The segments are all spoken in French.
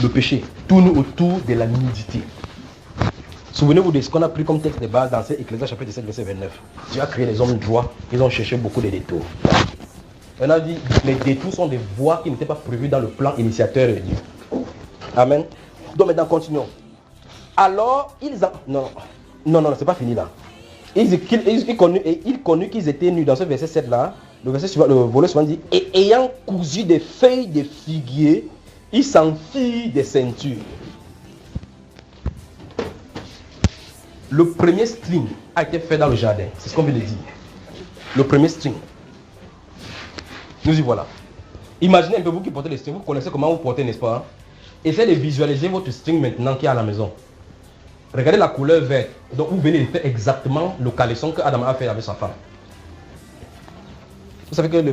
Le péché tourne autour de la nudité. Souvenez-vous de ce qu'on a pris comme texte de base dans Ecclésiaste chapitre 17, verset 29. Dieu a créé les hommes droits, ils ont cherché beaucoup de détours. On a dit les détours sont des voies qui n'étaient pas prévues dans le plan initiateur de Dieu. Amen. Donc maintenant continuons. Alors, non, c'est pas fini là. Il connut qu'ils étaient nus dans ce verset 7 là. Le verset suivant, le volet suivant dit, et ayant cousu des feuilles de figuier, ils s'en firent des ceintures. Le premier string a été fait dans le jardin. C'est ce qu'on vient de dire. Le premier string. Nous y voilà. Imaginez un peu vous qui portez les strings. Vous connaissez comment vous portez, n'est-ce pas? Essayez de visualiser votre string maintenant qui est à la maison. Regardez la couleur verte. Donc vous venez de faire exactement le caleçon que Adam a fait avec sa femme. Vous savez que les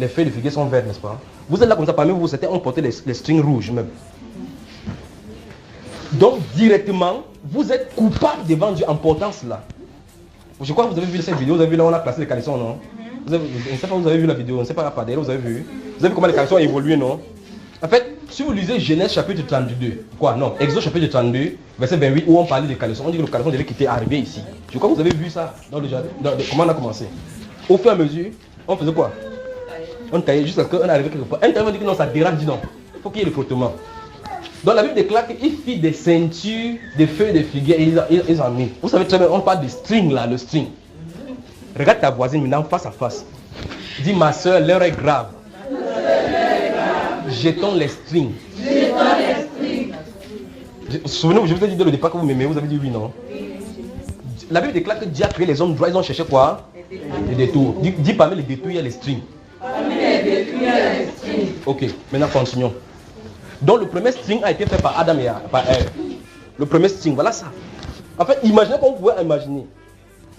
feuilles de figuier sont vertes, n'est-ce pas? Vous êtes là comme ça, parmi vous, certains ont porté les strings rouges même. Donc directement, vous êtes coupable devant Dieu en portant cela. Je crois que vous avez vu cette vidéo, vous avez vu là où on a placé les caleçons, non? Je ne sais pas si vous avez vu la vidéo, je ne sais pas par derrière, vous avez vu comment les caleçons ont évolué, non? En fait, si vous lisez Genèse chapitre 32, non, Exode chapitre 32, verset 28, où on parlait des caleçons, on dit que le caleçon devait quitter arrivé ici. Je crois que vous avez vu ça dans le jardin, comment on a commencé. Au fur et à mesure, on faisait quoi? On taillait jusqu'à ce qu'on arrive quelque part. Un tailleur dit que non, ça dérange, dit non, il faut qu'il y ait le frottement. Donc la Bible déclare qu'il fit des ceintures, des feuilles de figuier et ils en mis. Vous savez très bien, on parle de string là, le string. Regarde ta voisine maintenant face à face. Dis ma soeur, l'heure est grave. Jetons les strings. Souvenez-vous, je vous ai dit dès le départ que vous m'aimez, vous avez dit oui, non? La Bible déclare que Dieu a créé les hommes droits, ils ont cherché quoi? Les détours. Dis parmi les détours, il y a les strings. Ok, maintenant continuons. Donc le premier string a été fait par Adam et par Ève. Le premier string, voilà ça. En fait, imaginez comme vous pouvez imaginer.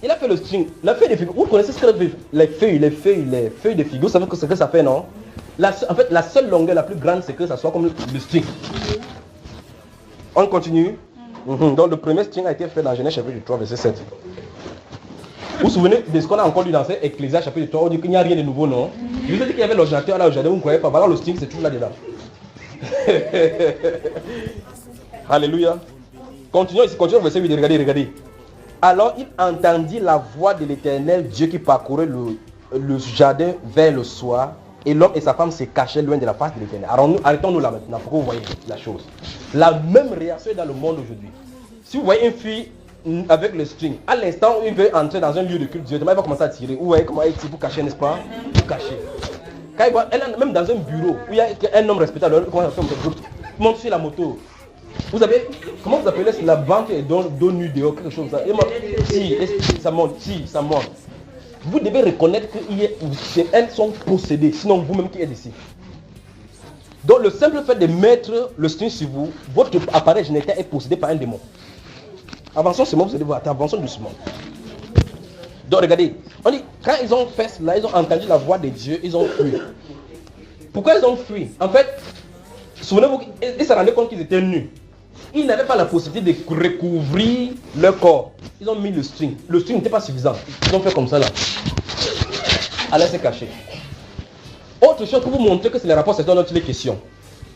Il a fait le string, la feuille de figuier. Vous connaissez ce que les feuilles de figuier. Vous savez ce que ça fait, non? En fait, la seule longueur la plus grande, c'est que ça soit comme le string. On continue. Donc le premier string a été fait dans Genèse chapitre 3, verset 7. Vous vous souvenez de ce qu'on a encore lu dans Ecclésiaste chapitre 3, on dit qu'il n'y a rien de nouveau, non? Je vous ai dit qu'il y avait l'ordinateur là au jardin, vous ne croyez pas. Voilà, le string, c'est tout là-dedans. Alléluia. Continuons ici, continuons le verset 8, regardez. Alors il entendit la voix de l'Éternel Dieu qui parcourait le jardin vers le soir, et l'homme et sa femme se cachaient loin de la face de l'Éternel. Arrêtons-nous là maintenant pour que vous voyez la chose. La même réaction est dans le monde aujourd'hui. Si vous voyez une fille avec le string, à l'instant où il veut entrer dans un lieu de culte, directement il va commencer à tirer. Vous voyez comment il tire pour cacher, n'est-ce pas? Pour cacher. Quand il voit, même dans un bureau où il y a un homme respectable, comment ça fait? Monte sur la moto. Vous savez, comment vous appelez la banque et dos nu dehors, quelque chose comme ça? Si, ça monte, ça monte. Vous devez reconnaître qu'elles sont possédées, sinon vous-même qui êtes ici. Donc le simple fait de mettre le string sur vous, votre appareil génital est possédé par un démon. Avançons seulement, vous allez voir, avançons doucement. Donc regardez, on dit, quand ils ont fait cela, ils ont entendu la voix de Dieu, ils ont fui. Pourquoi ils ont fui? En fait, souvenez-vous, ils se rendaient compte qu'ils étaient nus. Ils n'avaient pas la possibilité de recouvrir leur corps. Ils ont mis le string. Le string n'était pas suffisant. Ils ont fait comme ça là. Alors c'est caché. Autre chose pour vous montrer que c'est les rapports, c'est dans notre question.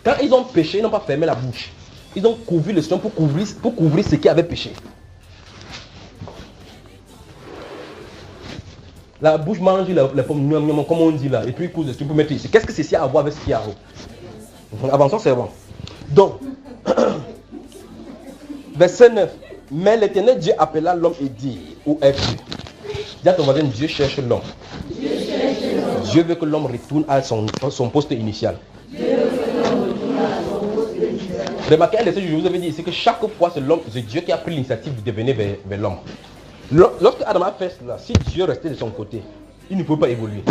Quand ils ont péché, ils n'ont pas fermé la bouche. Ils ont couvert le string pour couvrir ce qui avait péché. La bouche mange la pomme, comme on dit là, et puis il couvre le string pour mettre ici. Qu'est-ce que ceci a à voir avec ce qu'il y a en haut? Avançons, c'est bon. Donc, verset 9. Mais l'Éternel Dieu appela l'homme et dit, où es-tu? Dis à ton voisin, Dieu cherche l'homme. Dieu veut que l'homme retourne à son poste initial. Remarquez, je vous avais dit ici que chaque fois c'est Dieu qui a pris l'initiative de venir vers l'homme. Lorsque Adam a fait cela, si Dieu restait de son côté, il ne peut pas évoluer.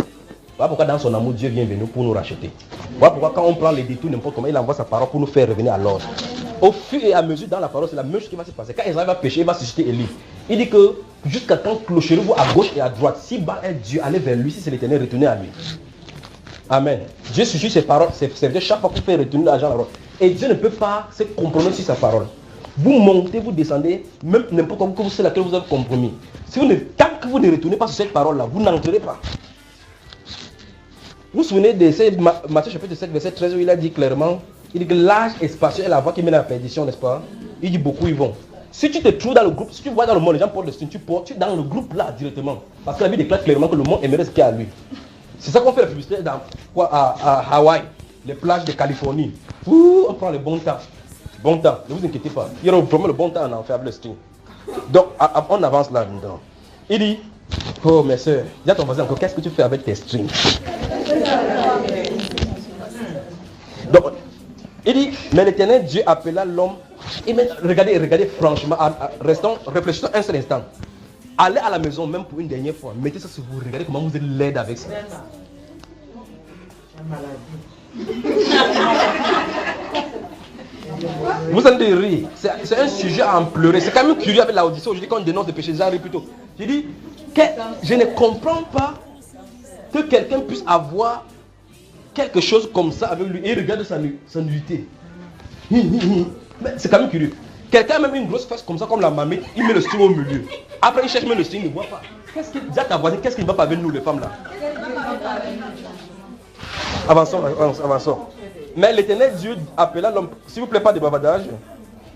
Voilà pourquoi dans son amour, Dieu vient vers nous pour nous racheter. Voilà pourquoi quand on prend les détours n'importe comment, il envoie sa parole pour nous faire revenir à l'ordre. Au fur et à mesure dans la parole, c'est la même chose qui va se passer. Quand Israël va pécher, il va susciter Élie. Il dit que jusqu'à quand clocherez-vous à gauche et à droite, si bas est Dieu, allez vers lui, si c'est l'Éternel, retournez à lui. Amen. Dieu suscite ses paroles, c'est chaque fois qu'il fait retourner l'argent à la route. Et Dieu ne peut pas se compromettre sur sa parole. Vous montez, vous descendez, même n'importe quoi que c'est laquelle vous avez compromis. Tant que vous ne retournez pas sur cette parole-là, vous n'entrez pas. Vous vous souvenez de Matthieu chapitre 7, verset 13, où il a dit clairement Il dit que l'âge est spacieux et la voie qui mène à la perdition, n'est-ce pas? Il dit beaucoup ils vont. Si tu te trouves dans le groupe, si tu vois dans le monde, les gens portent le signe, tu es dans le groupe là directement. Parce que la Bible déclare clairement que le monde aimerait ce qu'il y a à lui. C'est ça qu'on fait la publicité dans, à Hawaï, les plages de Californie. Ouh, on prend le bon temps. Bon temps, ne vous inquiétez pas. Il y aura vraiment le bon temps en enfer avec le string. Donc, on avance là-dedans. Il dit, oh mes soeurs, dis à ton voisin encore, qu'est-ce que tu fais avec tes strings? Donc, il dit, mais l'Éternel Dieu appela l'homme. Et regardez franchement, réfléchissons un seul instant. Allez à la maison, même pour une dernière fois, mettez ça sur vous, regardez comment vous êtes laide avec ça. Vous allez rire, c'est un sujet à en pleurer. C'est quand même curieux avec l'audition. Je dis qu'on dénonce des péchés, j'arrive plutôt. Je dis que je ne comprends pas que quelqu'un puisse avoir quelque chose comme ça avec lui et regarde sa nudité. Mais c'est quand même curieux. Quelqu'un a même une grosse face comme ça, comme la mamie, il met le string au milieu. Après il cherche même le string, il ne voit pas. Dis à ta voisine, qu'est-ce qui ne va pas avec nous les femmes là? Avançons. Mais l'Éternel Dieu appela l'homme, s'il vous plaît pas de bavardage.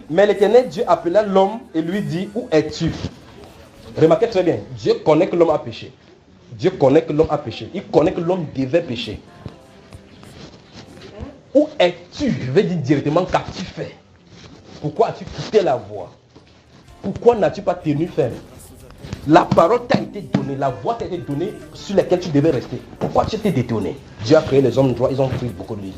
Mais l'Éternel Dieu appela l'homme et lui dit, où es-tu? Remarquez très bien, Dieu connaît que l'homme a péché. Dieu connaît que l'homme a péché. Il connaît que l'homme devait pécher. Où es-tu? Je vais dire directement, qu'as-tu fait? Pourquoi as-tu quitté la voie? Pourquoi n'as-tu pas tenu ferme? La parole t'a été donnée, la voie t'a été donnée sur laquelle tu devais rester. Pourquoi tu t'es détourné? Dieu a créé les hommes droits, ils ont pris beaucoup de lui.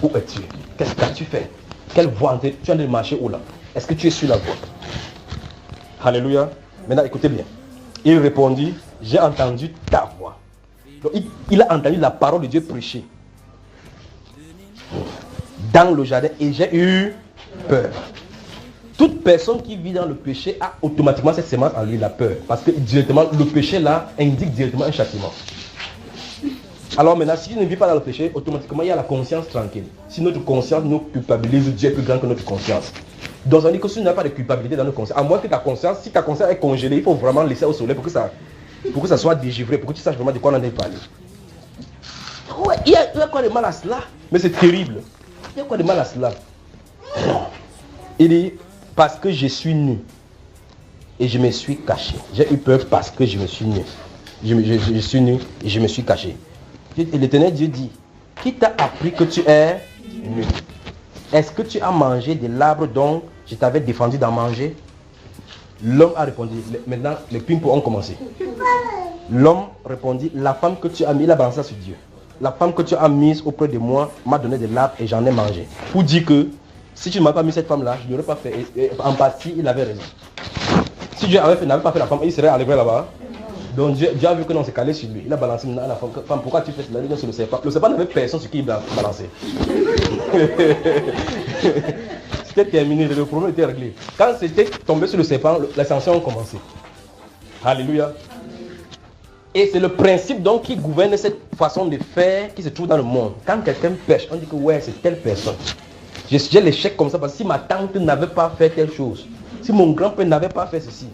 Où es-tu? Qu'est-ce qu'as-tu fait? Quelle voie tu es en train de marcher où là? Est-ce que tu es sur la voie? Alléluia. Maintenant écoutez bien. Il répondit, j'ai entendu ta voix. Donc, il a entendu la parole de Dieu prêcher dans le jardin et j'ai eu peur. Toute personne qui vit dans le péché a automatiquement cette semence en lui, la peur. Parce que directement, le péché là indique directement un châtiment. Alors maintenant, si tu ne vis pas dans le péché, automatiquement il y a la conscience tranquille. Si notre conscience nous culpabilise, Dieu est plus grand que notre conscience. Donc ça veut dire que si tu n'as pas de culpabilité dans notre conscience, à moins que ta conscience, si ta conscience est congelée, il faut vraiment laisser au soleil pour que ça soit dégivré, pour que tu saches vraiment de quoi on en est parlé. Ouais, il y a quoi de mal à cela? Mais c'est terrible. Il y a quoi de mal à cela? Il dit, parce que je suis nu et je me suis caché. J'ai eu peur parce que je me suis nu. Je suis nu et je me suis caché. Et l'Éternel Dieu dit, qui t'a appris que tu es nu? Est-ce que tu as mangé de l'arbre dont je t'avais défendu d'en manger? L'homme a répondu, maintenant les ping-pong ont commencé. L'homme répondit, la femme que tu as mise, il a balancé ça sur Dieu. La femme que tu as mise auprès de moi m'a donné de l'arbre et j'en ai mangé. Pour dire que si tu ne m'as pas mis cette femme-là, je n'aurais pas fait. Et en partie, il avait raison. Si Dieu n'avait pas fait la femme, il serait arrivé là-bas. Donc Dieu a vu que non, c'est calé sur lui. Il a balancé à la femme. Pourquoi tu fais cela? Il dit sur le serpent. Le serpent n'avait personne sur qui il a balancé. C'était terminé, le problème était réglé. Quand c'était tombé sur le serpent, les sanctions ont commencé. Alléluia. Et c'est le principe donc qui gouverne cette façon de faire qui se trouve dans le monde. Quand quelqu'un pêche, on dit que ouais, c'est telle personne. J'ai l'échec comme ça parce que si ma tante n'avait pas fait telle chose, si mon grand-père n'avait pas fait ceci,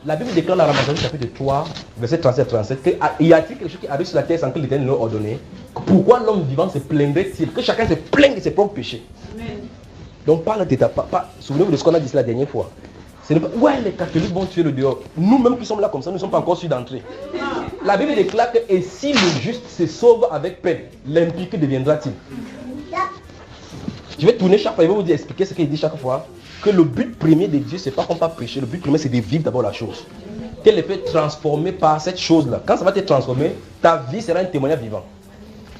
la Bible déclare dans la Matthieu chapitre 3, verset 37-37, qu'il y a-t-il quelque chose qui arrive sur la terre sans que l'Éternel l'ait ordonné? Pourquoi l'homme vivant se plaindrait-il? Que chacun se plaigne de ses propres péchés. Amen. Donc parle de ta part. Souvenez-vous de ce qu'on a dit la dernière fois. Ouais, les catholiques vont tuer le dehors. Nous-mêmes qui sommes là comme ça, nous ne sommes pas encore sûrs d'entrer. La Bible déclare que et si le juste se sauve avec peine, l'impie que deviendra-t-il? Je vais tourner chaque fois, je vais vous dire, expliquer ce qu'il dit chaque fois. Que le but premier de Dieu, c'est pas qu'on va prêcher. Le but premier, c'est de vivre d'abord la chose. Qu'elle est fait transformer par cette chose-là. Quand ça va te transformer, ta vie sera un témoignage vivant.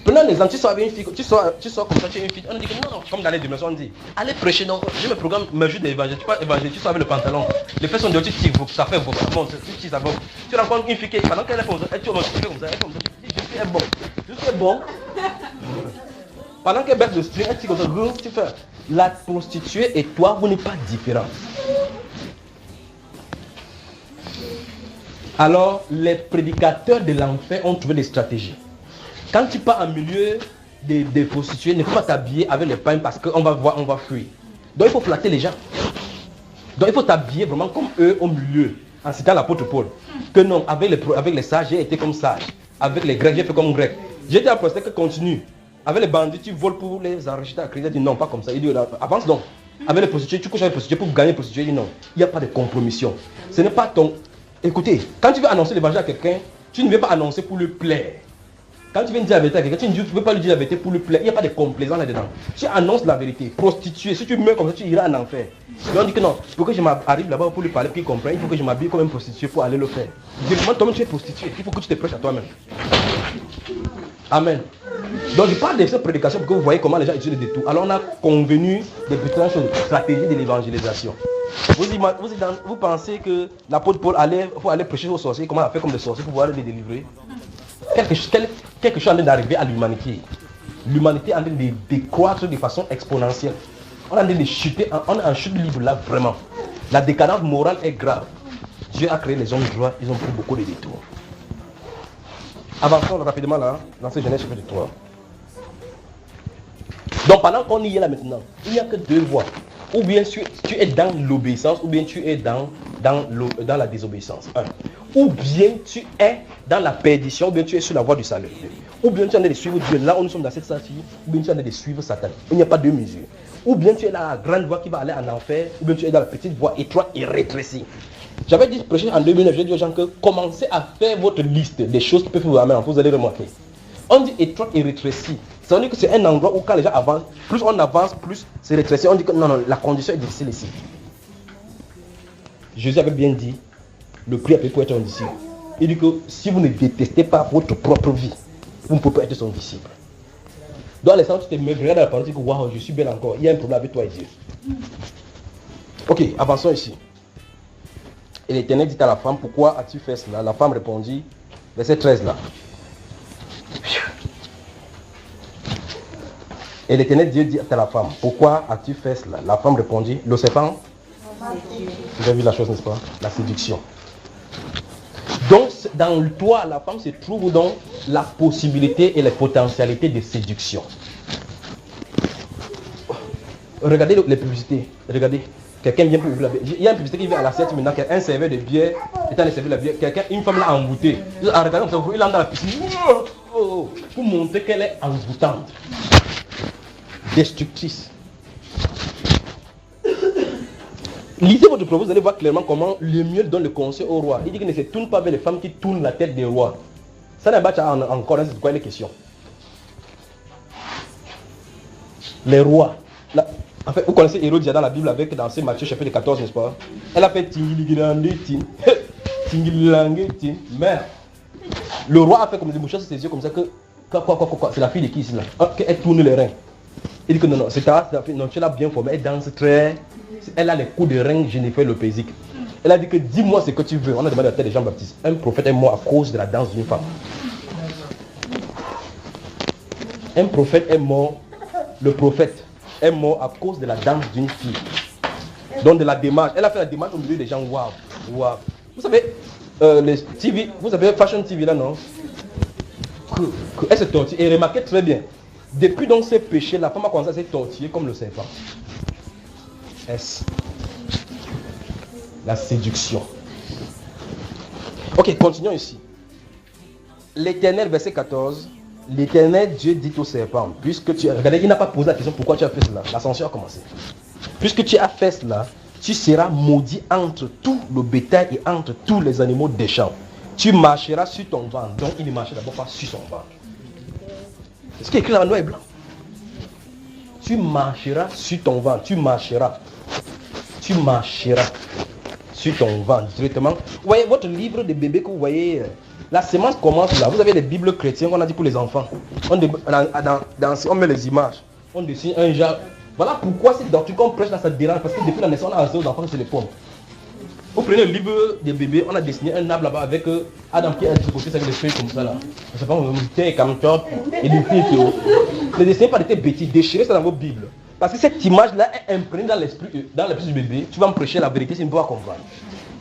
Prenons un exemple, tu sors avec une fille, tu sors comme ça, tu es une fille, on dit que non, comme dans les dimensions, on dit, allez prêcher, donc, je me programme, me joue d'évangile, tu pas évangile, tu sors avec le pantalon, les fesses sont dehors, tu tires, ça fait beaucoup, bon, tu tires, ça va. Tu rencontres une fille qui, pendant qu'elle est comme ça, elle tourne comme ça, je suis bon, je suis bon. Pendant qu'elle baisse le string, elle tire comme ça, tu fais. La prostituée et toi, vous n'êtes pas différents. Alors, les prédicateurs de l'enfer ont trouvé des stratégies. Quand tu pars en milieu des prostituées, ne faut pas t'habiller avec les pains parce qu'on va voir, on va fuir. Donc il faut flatter les gens. Donc il faut t'habiller vraiment comme eux au milieu, en citant l'apôtre Paul. Que non, avec les sages, j'ai été comme sage. Avec les grecs, j'ai fait comme grec. J'ai dit à prospect que continue. Avec les bandits, tu voles pour les enregistrer à crédit. Il dit non, pas comme ça. Il dit avance donc. Avec les prostituées, tu couches avec les prostituées pour gagner les prostituées. Il dit non, il n'y a pas de compromission. Ce n'est pas ton... Écoutez, quand tu veux annoncer l'évangile à quelqu'un, tu ne veux pas annoncer pour lui plaire. Quand tu viens dire la vérité à quelqu'un, tu ne veux pas lui dire la vérité pour lui plaire. Il n'y a pas de complaisance là-dedans. Tu annonces la vérité. Prostituée, si tu meurs comme ça, tu iras en enfer. Et on dit que non, pour que je m'arrive là-bas pour lui parler, puis il comprend, il faut que je m'habille comme une prostituée pour aller le faire. Directement, toi-même tu es prostituée. Il faut que tu te prêches à toi-même. Amen. Donc je parle de cette prédication pour que vous voyez comment les gens utilisent des détours. Alors on a convenu des petites choses, stratégie de l'évangélisation. Vous pensez que l'apôtre Paul allait prêcher aux sorciers, comment il a fait comme des sorciers pour pouvoir les délivrer? Quelque chose est en train d'arriver à l'humanité. L'humanité est en train de décroître de façon exponentielle. On est en train de chuter, on est en chute libre là vraiment. La décadence morale est grave. Dieu a créé les hommes droits, ils ont pris beaucoup de détours. Avançons rapidement là, dans ce Genèse chapitre 3. Donc pendant qu'on y est là maintenant, il n'y a que deux voies. Ou bien tu es dans l'obéissance, ou bien tu es dans la désobéissance. Ou bien tu es dans la perdition, ou bien tu es sur la voie du salut. Ou bien tu es en train de suivre Dieu, là où nous sommes dans cette statue, ou bien tu es en train de suivre Satan. Il n'y a pas deux mesures. Ou bien tu es dans la grande voie qui va aller en enfer, ou bien tu es dans la petite voie étroite et rétrécie. J'avais dit prêcher en 2009, j'ai dit aux gens que commencez à faire votre liste des choses qui peuvent vous amener, vous allez remarquer. On dit étroite et rétrécie. Ça veut dire que c'est un endroit où quand les gens avancent, plus on avance, plus c'est rétréci. On dit que non, la condition est difficile ici. Jésus avait bien dit, le prix à payer pour être un disciple. Il dit que si vous ne détestez pas votre propre vie, vous ne pouvez pas être son disciple. Dans les sens où tu te mets dans la parole, tu dis que waouh, je suis belle encore. Il y a un problème avec toi et Dieu. Ok, avançons ici. Et l'Éternel dit à la femme, pourquoi as-tu fait cela? La femme répondit, verset 13 là. Et l'Éternel Dieu dit à la femme, pourquoi as-tu fait cela? La femme répondit, le serpent. Vous avez vu la chose, n'est-ce pas? La séduction. Donc, dans toi, la femme se trouve dans la possibilité et les potentialités de séduction. Regardez les publicités. Regardez. Quelqu'un vient pour ouvrir la bière. Il y a une publicité qui vient à la 7 maintenant. Un serveur de bière est en train de servir la bière. Une femme l'a envoûtée. En regardant comme ça, il entre dans la piscine. Pour montrer qu'elle est envoûtante. Destructrice. Lisez votre prophète, vous allez voir clairement comment le mieux donne le conseil au roi. Il dit qu'il ne se tourne pas vers les femmes qui tournent la tête des rois. Ça n'est pas encore, c'est quoi les questions. Les rois. Là, en fait, vous connaissez Hérodie dans la Bible avec dans Matthieu chapitre 14, n'est-ce pas? Elle a fait Tingiligirandetin. Mais le roi a fait comme des mouchoirs sur ses yeux comme ça que quoi, c'est la fille de qui ici là? Elle tourne les reins. Il dit que non, c'est ta fille, non, tu l'as bien formée, elle danse très. Elle a les coups de reine Jennifer Lopézic. Elle a dit que dis-moi ce que tu veux. On a demandé à la tête de Jean-Baptiste. Un prophète est mort à cause de la danse d'une femme. Un prophète est mort. Le prophète est mort à cause de la danse d'une fille. Donc de la démarche. Elle a fait la démarche au milieu des gens. Waouh. Vous savez, les TV, vous savez Fashion TV là, non? Elle se tortille. Et remarquez très bien. Depuis donc ces péchés, la femme a commencé à se tortiller comme le serpent. La séduction. Ok, continuons ici. L'Éternel, verset 14. L'Éternel Dieu dit au serpent, puisque tu as... Regardez, il n'a pas posé la question pourquoi tu as fait cela. L'ascension a commencé. Puisque tu as fait cela, tu seras maudit entre tout le bétail et entre tous les animaux des champs. Tu marcheras sur ton ventre. Donc il ne marchait d'abord pas sur son ventre. C'est ce qui est écrit dans le noir et blanc. Tu marcheras sur ton ventre. Tu marcheras sur ton ventre directement. Vous voyez votre livre de bébé que vous voyez, la sémence commence là. Vous avez des bibles chrétiennes qu'on a dit pour les enfants. On met les images. On dessine un genre. Voilà pourquoi cette doctrine qu'on prêche là, ça dérange. Parce que depuis la naissance, on a enseigné aux enfants que c'est les pommes. Vous prenez le livre des bébés, on a dessiné un arbre là-bas avec Adam qui est à côté avec les feuilles comme ça là. Je sais pas, et comme top et des filles qui ont. Ne dessinez pas des bêtises, déchirez ça dans vos bibles. Parce que cette image-là est imprégnée dans l'esprit du bébé. Tu vas me prêcher la vérité, s'il ne peut pas comprendre.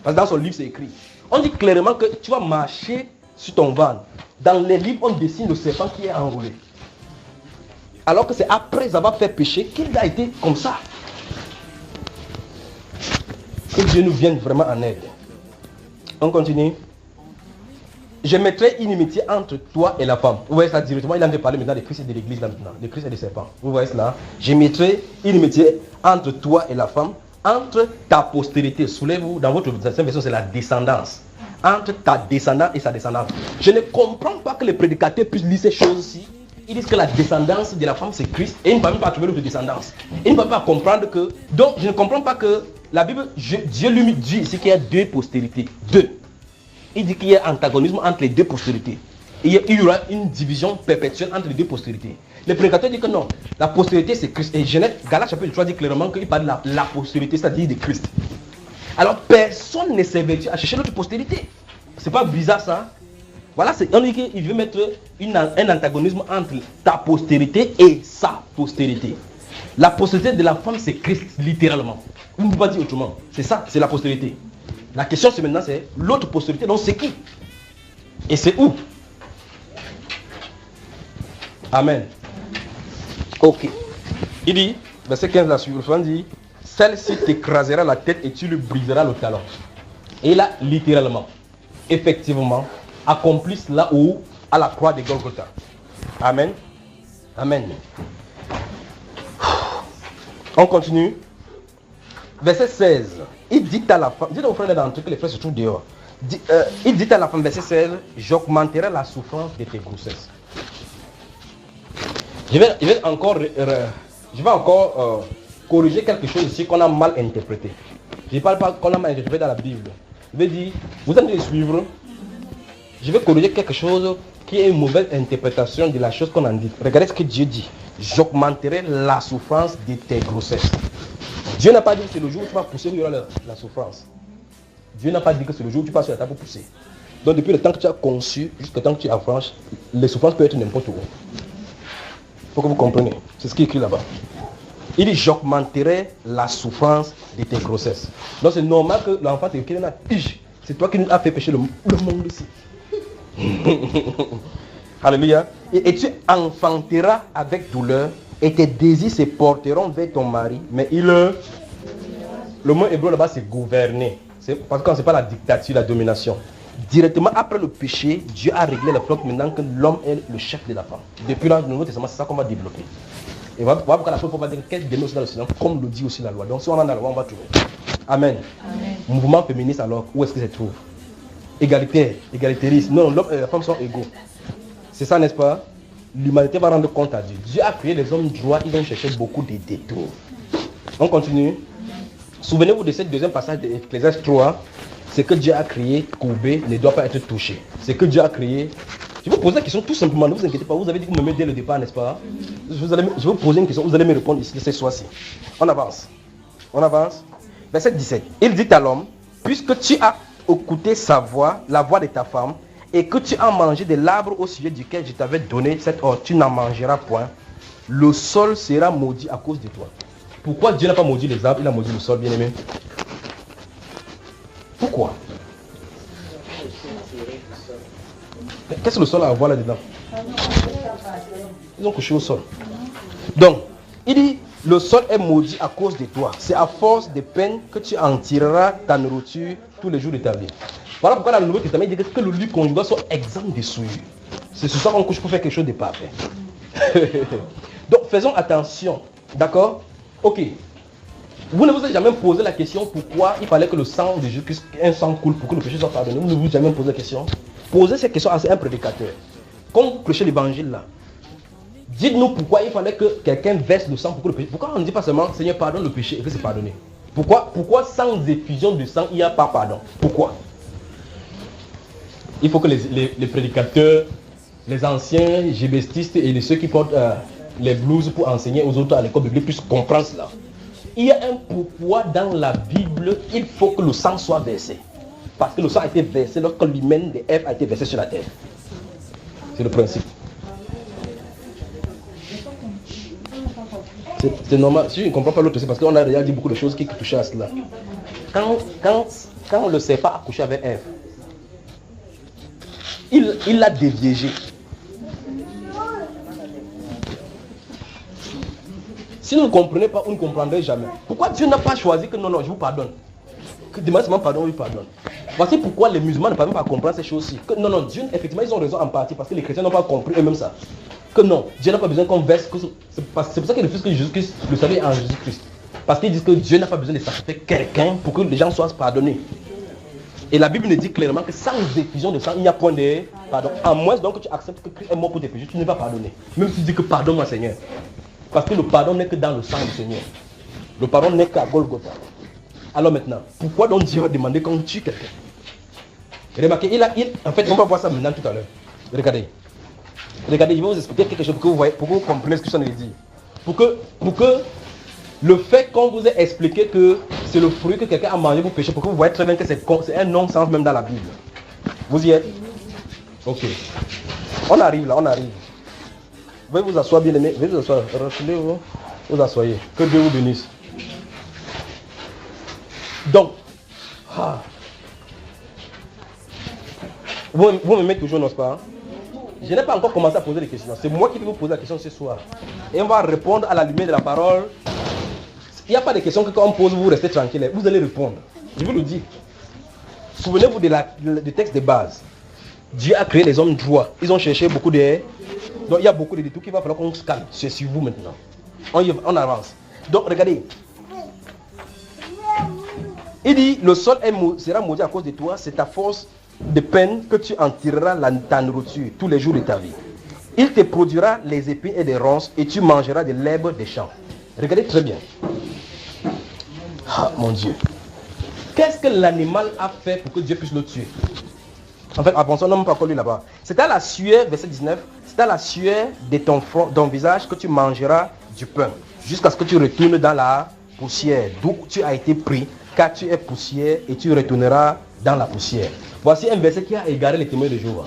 Parce que dans son livre, c'est écrit. On dit clairement que tu vas marcher sur ton ventre. Dans les livres, on dessine le serpent qui est enroulé. Alors que c'est après avoir fait péché qu'il a été comme ça. Que Dieu nous vienne vraiment en aide. On continue. je mettrai inimitié entre toi et la femme. Vous voyez ça directement, il a parlé maintenant de Christ et de l'église là maintenant. De Christ et des serpents. Vous voyez cela? Je mettrai inimitié entre toi et la femme, entre ta postérité. Soulevez-vous, dans votre version, c'est la descendance. Entre ta descendance et sa descendance. Je ne comprends pas que les prédicateurs puissent lire ces choses-ci. Ils disent que la descendance de la femme c'est Christ et ils ne peuvent même pas trouver l'autre descendance. Ils ne peuvent pas comprendre que. Donc je ne comprends pas que la Bible, Dieu lui dit ici qu'il y a deux postérités. Deux. Il dit qu'il y a antagonisme entre les deux postérités. Il y aura une division perpétuelle entre les deux postérités. Les prédicateurs disent que non, la postérité c'est Christ. Et Genèse, Galates chapitre 3 dit clairement qu'il parle de la postérité, c'est-à-dire de Christ. Alors personne ne s'évertue à chercher l'autre postérité. C'est pas bizarre ça? Voilà, on dit qu'il veut mettre un antagonisme entre ta postérité et sa postérité. La postérité de la femme c'est Christ, littéralement. Vous ne pouvez pas dire autrement. C'est ça, c'est la postérité. La question c'est maintenant, c'est l'autre postérité, donc c'est qui? Et c'est où? Amen. Ok. Il dit, verset 15 la suivante, dit, celle-ci t'écrasera la tête et tu lui briseras le talon. Et là, littéralement, effectivement, accomplit cela où? À la croix de Golgotha. Amen. Amen. On continue. Verset 16. Il dit à la femme, dites aux frères d'entre eux que les frères se trouvent dehors. Il dit à la femme, verset 16, j'augmenterai la souffrance de tes grossesses. Je vais encore corriger quelque chose ici qu'on a mal interprété. Je ne parle pas qu'on a mal interprété dans la Bible. Je vais dire, vous allez suivre. Je vais corriger quelque chose qui est une mauvaise interprétation de la chose qu'on a dit. Regardez ce que Dieu dit. J'augmenterai la souffrance de tes grossesses. Dieu n'a pas dit que c'est le jour où tu vas pousser où il y aura la souffrance. Dieu n'a pas dit que c'est le jour où tu passes sur la table pour pousser. Donc depuis le temps que tu as conçu, jusqu'au temps que tu affranches, les souffrances peuvent être n'importe où. Il faut que vous compreniez. C'est ce qui est écrit là-bas. Il dit j'augmenterai la souffrance de tes grossesses. Donc c'est normal que l'enfant te dit c'est toi qui nous as fait pécher le monde ici. Alléluia. Et tu enfanteras avec douleur et tes désirs se porteront vers ton mari. Mais le mot hébreu là-bas c'est gouverner. Parce que c'est pas la dictature, la domination. Directement après le péché, Dieu a réglé le flotte maintenant que l'homme est le chef de la femme. Depuis le Nouveau Testament, c'est ça qu'on va développer. Et voilà pourquoi la foi va dire qu'elle dénonce dans le Seigneur, comme le dit aussi la loi. Donc si on en a la loi, on va trouver. Amen. Amen. Mouvement féministe alors, où est-ce que ça se trouve? Égalitaire, égalitariste. Non, l'homme et la femme sont égaux. C'est ça, n'est-ce pas? L'humanité va rendre compte à Dieu. Dieu a créé les hommes droits, ils ont cherché beaucoup de détours. On continue. Souvenez-vous de ce deuxième passage de Ecclésiaste 3. Ce que Dieu a créé, courbé, ne doit pas être touché. Ce que Dieu a créé. Je vais vous poser la question tout simplement, ne vous inquiétez pas. Vous avez dit que vous m'aimez dès le départ, n'est-ce pas? Je vais vous poser une question, vous allez me répondre ici, ce soir-ci. On avance. On avance. Verset 17. Il dit à l'homme, puisque tu as écouté sa voix, la voix de ta femme, et que tu as mangé de l'arbre au sujet duquel je t'avais donné cette ordre, tu n'en mangeras point. Le sol sera maudit à cause de toi. Pourquoi Dieu n'a pas maudit les arbres, il a maudit le sol, bien aimé? Pourquoi? Qu'est-ce que le sol a à voir là-dedans? Ils ont couché au sol. Donc, il dit, le sol est maudit à cause de toi. C'est à force de peine que tu en tireras ta nourriture tous les jours de ta vie. Voilà pourquoi dans le Nouveau Testament, il dit que le lit conjugal soit exempt de souillure. C'est sur ça qu'on couche pour faire quelque chose de parfait. Donc, faisons attention. D'accord? Ok. Vous ne vous êtes jamais posé la question pourquoi il fallait que le sang de Jésus-Christ, un sang coule pour que le péché soit pardonné. Vous ne vous êtes jamais posé la question. Posez cette question à un prédicateur. Quand vous prêchez l'évangile là, dites-nous pourquoi il fallait que quelqu'un verse le sang pour que le péché. Pourquoi on ne dit pas seulement Seigneur pardonne le péché et que c'est pardonné? Pourquoi sans effusion de sang il n'y a pas pardon? Pourquoi? Il faut que les prédicateurs, les anciens gébestistes et ceux qui portent les blouses pour enseigner aux autres à l'école biblique puissent comprendre cela. Il y a un pourquoi dans la Bible, il faut que le sang soit versé. Parce que le sang a été versé lorsque l'hymen de Ève a été versé sur la terre. C'est le principe. C'est normal. Si je ne comprends pas l'autre, c'est parce qu'on a déjà dit beaucoup de choses qui touchaient à cela. Quand le serpent a couché avec Ève, il l'a déviégé. Si vous ne comprenez pas, vous ne comprendrez jamais. Pourquoi Dieu n'a pas choisi que non, je vous pardonne? demande seulement pardon, lui pardonne. Voici pourquoi les musulmans ne peuvent pas comprendre ces choses-ci. Que non, Dieu, effectivement, ils ont raison en partie parce que les chrétiens n'ont pas compris eux-mêmes ça. Que non, Dieu n'a pas besoin qu'on verse. C'est pour ça qu'ils refusent que Jésus-Christ, le salut est en Jésus-Christ. Parce qu'ils disent que Dieu n'a pas besoin de sacrifier quelqu'un pour que les gens soient pardonnés. Et la Bible nous dit clairement que sans effusion de sang, il n'y a point de pardon. À moins donc que tu acceptes que Christ est mort pour tes péchés, tu ne vas pardonner. Même si tu dis que pardonne-moi Seigneur. Parce que le pardon n'est que dans le sang du Seigneur. Le pardon n'est qu'à Golgotha. Alors maintenant, pourquoi donc Dieu va demander qu'on tue quelqu'un? Remarquez, en fait, on va voir ça maintenant tout à l'heure. Regardez. Regardez, je vais vous expliquer quelque chose pour que vous voyez, pour que vous compreniez ce que je suis en train de dire. Pour que le fait qu'on vous ait expliqué que c'est le fruit que quelqu'un a mangé pour pécher, pour que vous voyez très bien que c'est un non-sens même dans la Bible. Vous y êtes? Ok. On arrive là, on arrive. Veuillez vous asseoir, bien aimé. Veuillez vous asseoir. Reculez-vous. Vous asseyez. Que Dieu vous bénisse. Donc, vous m'aimez toujours, n'est-ce pas? Je n'ai pas encore commencé à poser des questions. C'est moi qui vais vous poser la question ce soir. Et on va répondre à la lumière de la parole. Il n'y a pas de questions que quand on pose, vous restez tranquille. Vous allez répondre. Je vous le dis. Souvenez-vous du texte de base. Dieu a créé les hommes droits. Ils ont cherché beaucoup de... Donc il y a beaucoup de détours qu'il va falloir qu'on se calme. C'est sur vous maintenant. On avance. Donc regardez. Il dit, le sol sera maudit à cause de toi. C'est ta force de peine que tu en tireras ta nourriture tous les jours de ta vie. Il te produira les épines et des ronces et tu mangeras de l'herbe des champs. Regardez très bien. Ah mon Dieu. Qu'est-ce que l'animal a fait pour que Dieu puisse le tuer? En fait, avançons, non, pas encore lui là-bas. C'est à la sueur, verset 19, c'est à la sueur de ton front, ton visage que tu mangeras du pain, jusqu'à ce que tu retournes dans la poussière, d'où tu as été pris, car tu es poussière et tu retourneras dans la poussière. Voici un verset qui a égaré les témoins de Jéhovah.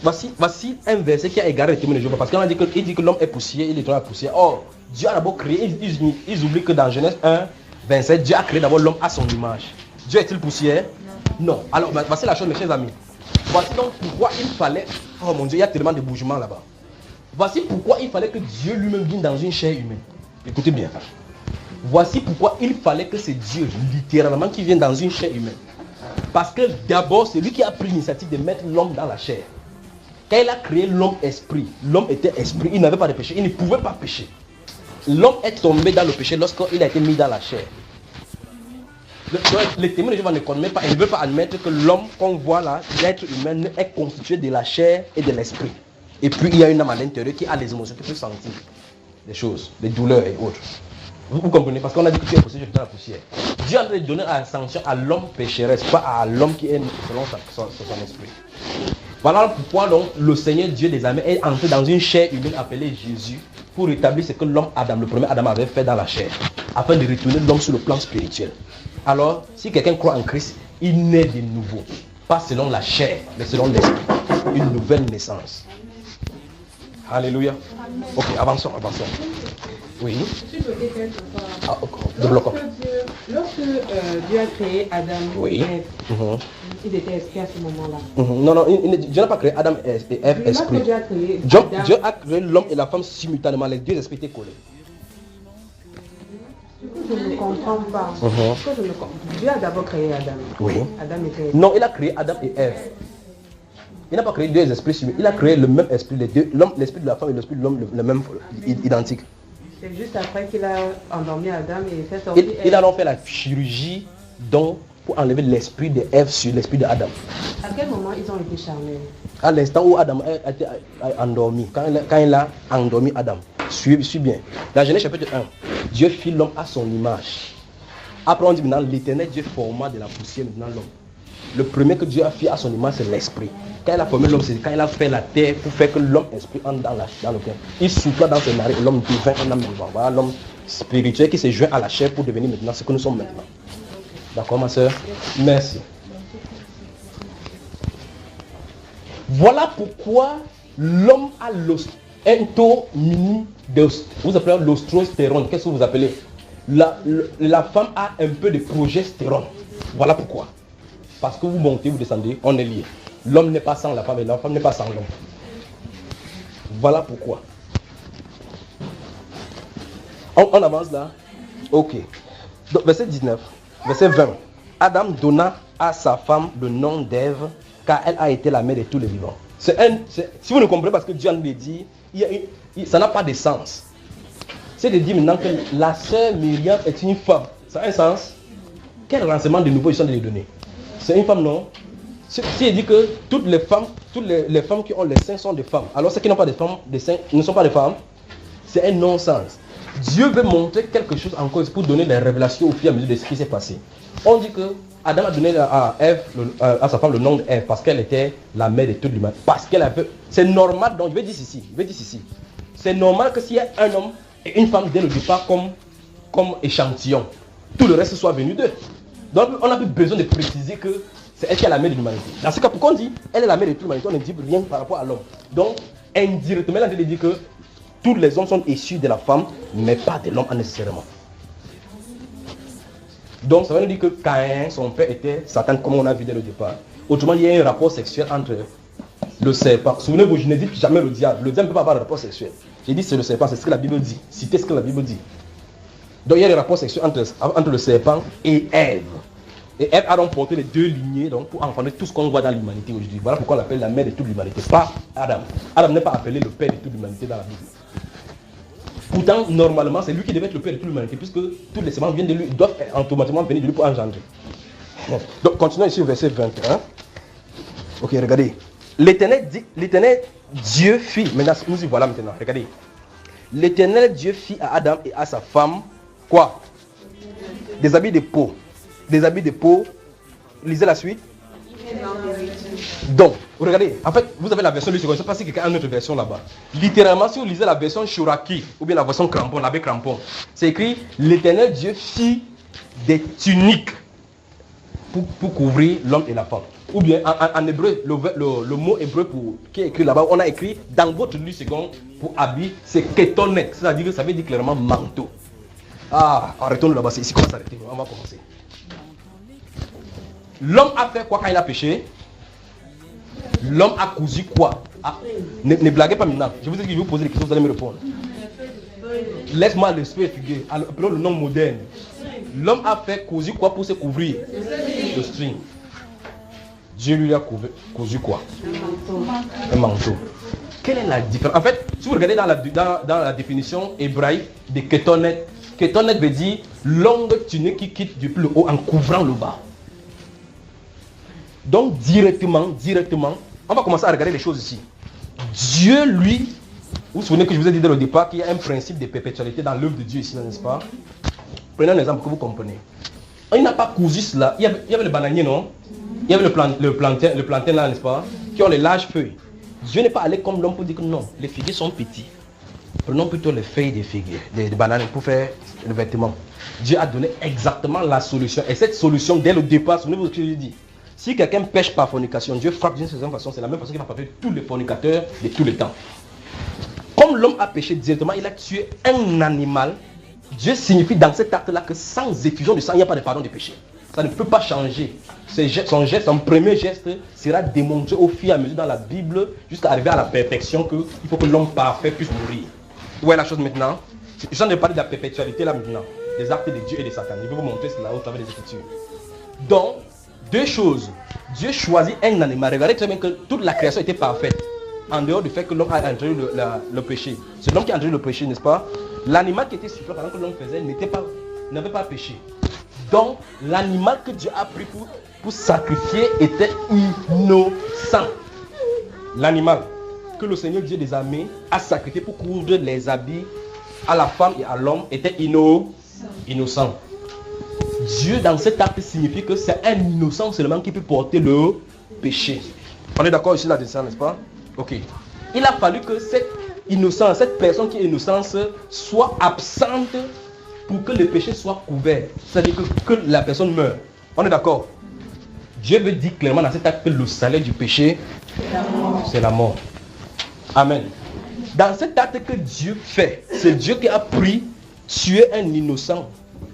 Voici un verset qui a égaré les témoins de Jéhovah. Parce qu'il dit que l'homme est poussière, il est dans la poussière. Or, Dieu a d'abord créé, ils oublient que dans Genèse 1, 27, Dieu a créé d'abord l'homme à son image. Dieu est-il poussière? Non. Alors, voici la chose, mes chers amis. Voici donc pourquoi il fallait... Oh mon Dieu, il y a tellement de bougements là-bas. Voici pourquoi il fallait que Dieu lui-même vienne dans une chair humaine. Écoutez bien. Voici pourquoi il fallait que c'est Dieu, littéralement, qui vienne dans une chair humaine. Parce que d'abord, c'est lui qui a pris l'initiative de mettre l'homme dans la chair. Quand il a créé l'homme esprit, l'homme était esprit, il n'avait pas de péché, il ne pouvait pas pécher. L'homme est tombé dans le péché lorsqu'il a été mis dans la chair. Les témoins de Jéhovah ne connaissent pas, ils ne veulent pas admettre que l'homme qu'on voit là, l'être humain, est constitué de la chair et de l'esprit. Et puis il y a une âme à l'intérieur qui a les émotions, qui peut sentir des choses, des douleurs et autres. Vous comprenez? Parce qu'on a dit que tu es poussière, je suis dans la poussière. Dieu a donné la sanction à l'homme pécheresse, pas à l'homme qui est selon son esprit. Voilà pourquoi donc le Seigneur Dieu des armées est entré dans une chair humaine appelée Jésus pour rétablir ce que l'homme Adam, le premier Adam, avait fait dans la chair, afin de retourner l'homme sur le plan spirituel. Alors, si quelqu'un croit en Christ, il naît de nouveau, pas selon la chair, mais selon l'esprit, une nouvelle naissance. Alléluia. Ok, avançons. Oui. Développons. Lorsque Dieu a créé Adam et Ève, ils étaient esprits à ce moment-là. Non, Dieu n'a pas créé Adam et Ève esprit. Dieu a créé l'homme et la femme simultanément. Les deux esprits étaient collés. Je ne comprends pas. Dieu a d'abord créé Adam. Oui. Adam était... Non, il a créé Adam et Ève. Il n'a pas créé deux esprits simultanés. Il a créé le même esprit, les deux, l'esprit de la femme et l'esprit de l'homme, le même, identique. C'est juste après qu'il a endormi Adam et fait sortir. Il a alors fait la chirurgie donc, pour enlever l'esprit de Ève sur l'esprit de Adam. À quel moment ils ont été charnels? À l'instant où Adam a été endormi, quand il a endormi Adam. Suis bien. Dans Genèse chapitre 1, Dieu fit l'homme à son image. Après on dit maintenant l'éternel Dieu forma de la poussière maintenant l'homme. Le premier que Dieu a fait à son image, c'est l'esprit. Quand il a formé l'homme, c'est quand il a fait la terre pour faire que l'homme esprit entre dans le cœur. Il souffla dans ses narines et l'homme devint un homme vivant. Voilà l'homme spirituel qui s'est joint à la chair pour devenir maintenant ce que nous sommes maintenant. D'accord, ma soeur? Merci. Voilà pourquoi l'homme a un taux mini de... Vous appelez l'ostrostérone. Qu'est-ce que vous appelez? La femme a un peu de progestérone. Voilà pourquoi. Parce que vous montez, vous descendez, on est liés. L'homme n'est pas sans la femme et la femme n'est pas sans l'homme. Voilà pourquoi. On avance là? Ok. Donc, verset 19, verset 20. Adam donna à sa femme le nom d'Ève, car elle a été la mère de tous les vivants. Si vous ne comprenez pas ce que Dieu nous dit, ça n'a pas de sens. C'est de dire maintenant que la sœur Myriam est une femme. Ça a un sens? Quel renseignement de nouveau ils sont de lui donner? C'est une femme, non? Si il dit que toutes les femmes qui ont les seins sont des femmes, alors ceux qui n'ont pas de femmes, des seins ne sont pas des femmes, c'est un non-sens. Dieu veut montrer quelque chose en cause pour donner les révélations au fur et à mesure de ce qui s'est passé. On dit que Adam a donné à à sa femme le nom d'Ève parce qu'elle était la mère de toute l'humanité. Parce qu'elle avait. C'est normal, donc je vais dire ceci. C'est normal que s'il y a un homme et une femme dès le départ comme échantillon, tout le reste soit venu d'eux. Donc on n'a plus besoin de préciser que c'est elle qui est la mère de l'humanité. Dans ce cas, pourquoi on dit elle est la mère de toute l'humanité, on ne dit rien par rapport à l'homme. Donc indirectement, on dit que tous les hommes sont issus de la femme, mais pas de l'homme nécessairement. Donc ça veut dire que Caïn, son père, était Satan, comme on a vu dès le départ. Autrement, il y a un rapport sexuel entre le serpent. Souvenez-vous, je ne dis jamais le diable. Le diable ne peut pas avoir un rapport sexuel. J'ai dit c'est le serpent, c'est ce que la Bible dit. Citez ce que la Bible dit. Donc il y a un rapport sexuel entre le serpent et Ève. Et Ève a donc porté les deux lignées donc, pour enfanter tout ce qu'on voit dans l'humanité aujourd'hui. Voilà pourquoi on l'appelle la mère de toute l'humanité, pas Adam. Adam n'est pas appelé le père de toute l'humanité dans la Bible. Pourtant, normalement, c'est lui qui devait être le père de toute l'humanité, puisque tous les semences viennent de lui, doivent automatiquement venir de lui pour engendrer. Donc, continuons ici au verset 21. Ok, regardez. L'Éternel Dieu fit, maintenant, nous y voilà maintenant, regardez. L'Éternel Dieu fit à Adam et à sa femme, quoi? Des habits de peau. Des habits de peau. Lisez la suite. Donc, regardez, en fait, vous avez la version, je ne sais pas si quelqu'un a une autre version là-bas. Littéralement, si vous lisez la version Shuraki, ou bien la version crampon, l'abbé crampon, c'est écrit, l'Éternel Dieu fit des tuniques pour couvrir l'homme et la femme. Ou bien, en hébreu, le mot hébreu qui est écrit là-bas, on a écrit, dans votre livre second, pour habit, c'est ketonet, c'est-à-dire que ça veut dire clairement manteau. Ah, arrêtons là-bas, c'est ici qu'on va s'arrêter, on va commencer. L'homme a fait quoi quand il a péché? L'homme a cousu quoi? Ne blaguez pas maintenant. Je vous ai dit que je vais vous poser des questions, vous allez me répondre. Laisse-moi l'esprit figurer. Appelons le nom moderne. L'homme a fait cousu quoi pour se couvrir? Le string. Dieu lui a cousu quoi? Un manteau. Quelle est la différence? En fait, si vous regardez dans la définition hébraïque de ketonet, ketonet veut dire longue tunique qui quitte du plus haut en couvrant le bas. Donc directement, on va commencer à regarder les choses ici. Dieu, lui, vous vous souvenez que je vous ai dit dès le départ qu'il y a un principe de perpétualité dans l'œuvre de Dieu ici, n'est-ce pas? Prenez un exemple que vous comprenez. Il n'a pas cousu cela. Il y avait le bananier, non? Il y avait le plantain là, n'est-ce pas? Qui ont les larges feuilles. Dieu n'est pas allé comme l'homme pour dire que non, les figuiers sont petits. Prenons plutôt les feuilles des figuiers, des bananes pour faire le vêtement. Dieu a donné exactement la solution. Et cette solution, dès le départ, souvenez-vous de ce que je dis. Si quelqu'un pêche par fornication, Dieu frappe d'une certaine façon, c'est la même façon qu'il va frapper tous les fornicateurs de tous les temps. Comme l'homme a péché directement, il a tué un animal. Dieu signifie dans cet acte-là que sans effusion de sang, il n'y a pas de pardon de péché. Ça ne peut pas changer. Son premier geste sera démontré au fur et à mesure dans la Bible jusqu'à arriver à la perfection qu'il faut que l'homme parfait puisse mourir. Où est la chose maintenant? Je suis en train de parler de la perpétualité là maintenant, des actes de Dieu et de Satan. Je vais vous montrer cela au travers des Écritures. Donc, deux choses. Dieu choisit un animal. Regardez très bien que toute la création était parfaite. En dehors du fait que l'homme a introduit le péché. C'est l'homme qui a introduit le péché, n'est-ce pas? L'animal qui était super pendant que l'homme faisait n'avait pas péché. Donc, l'animal que Dieu a pris pour sacrifier était innocent. L'animal que le Seigneur Dieu des armées a sacrifié pour coudre les habits à la femme et à l'homme était innocent. Dieu dans cet acte signifie que c'est un innocent seulement qui peut porter le péché. On est d'accord ici là-dessus, n'est-ce pas? Ok. Il a fallu que cette innocence, cette personne qui est innocente soit absente pour que le péché soit couvert. C'est-à-dire que la personne meure. On est d'accord? Dieu veut dire clairement dans cet acte que le salaire du péché, c'est la mort. Amen. Dans cet acte que Dieu fait, c'est Dieu qui a pris, tuer un innocent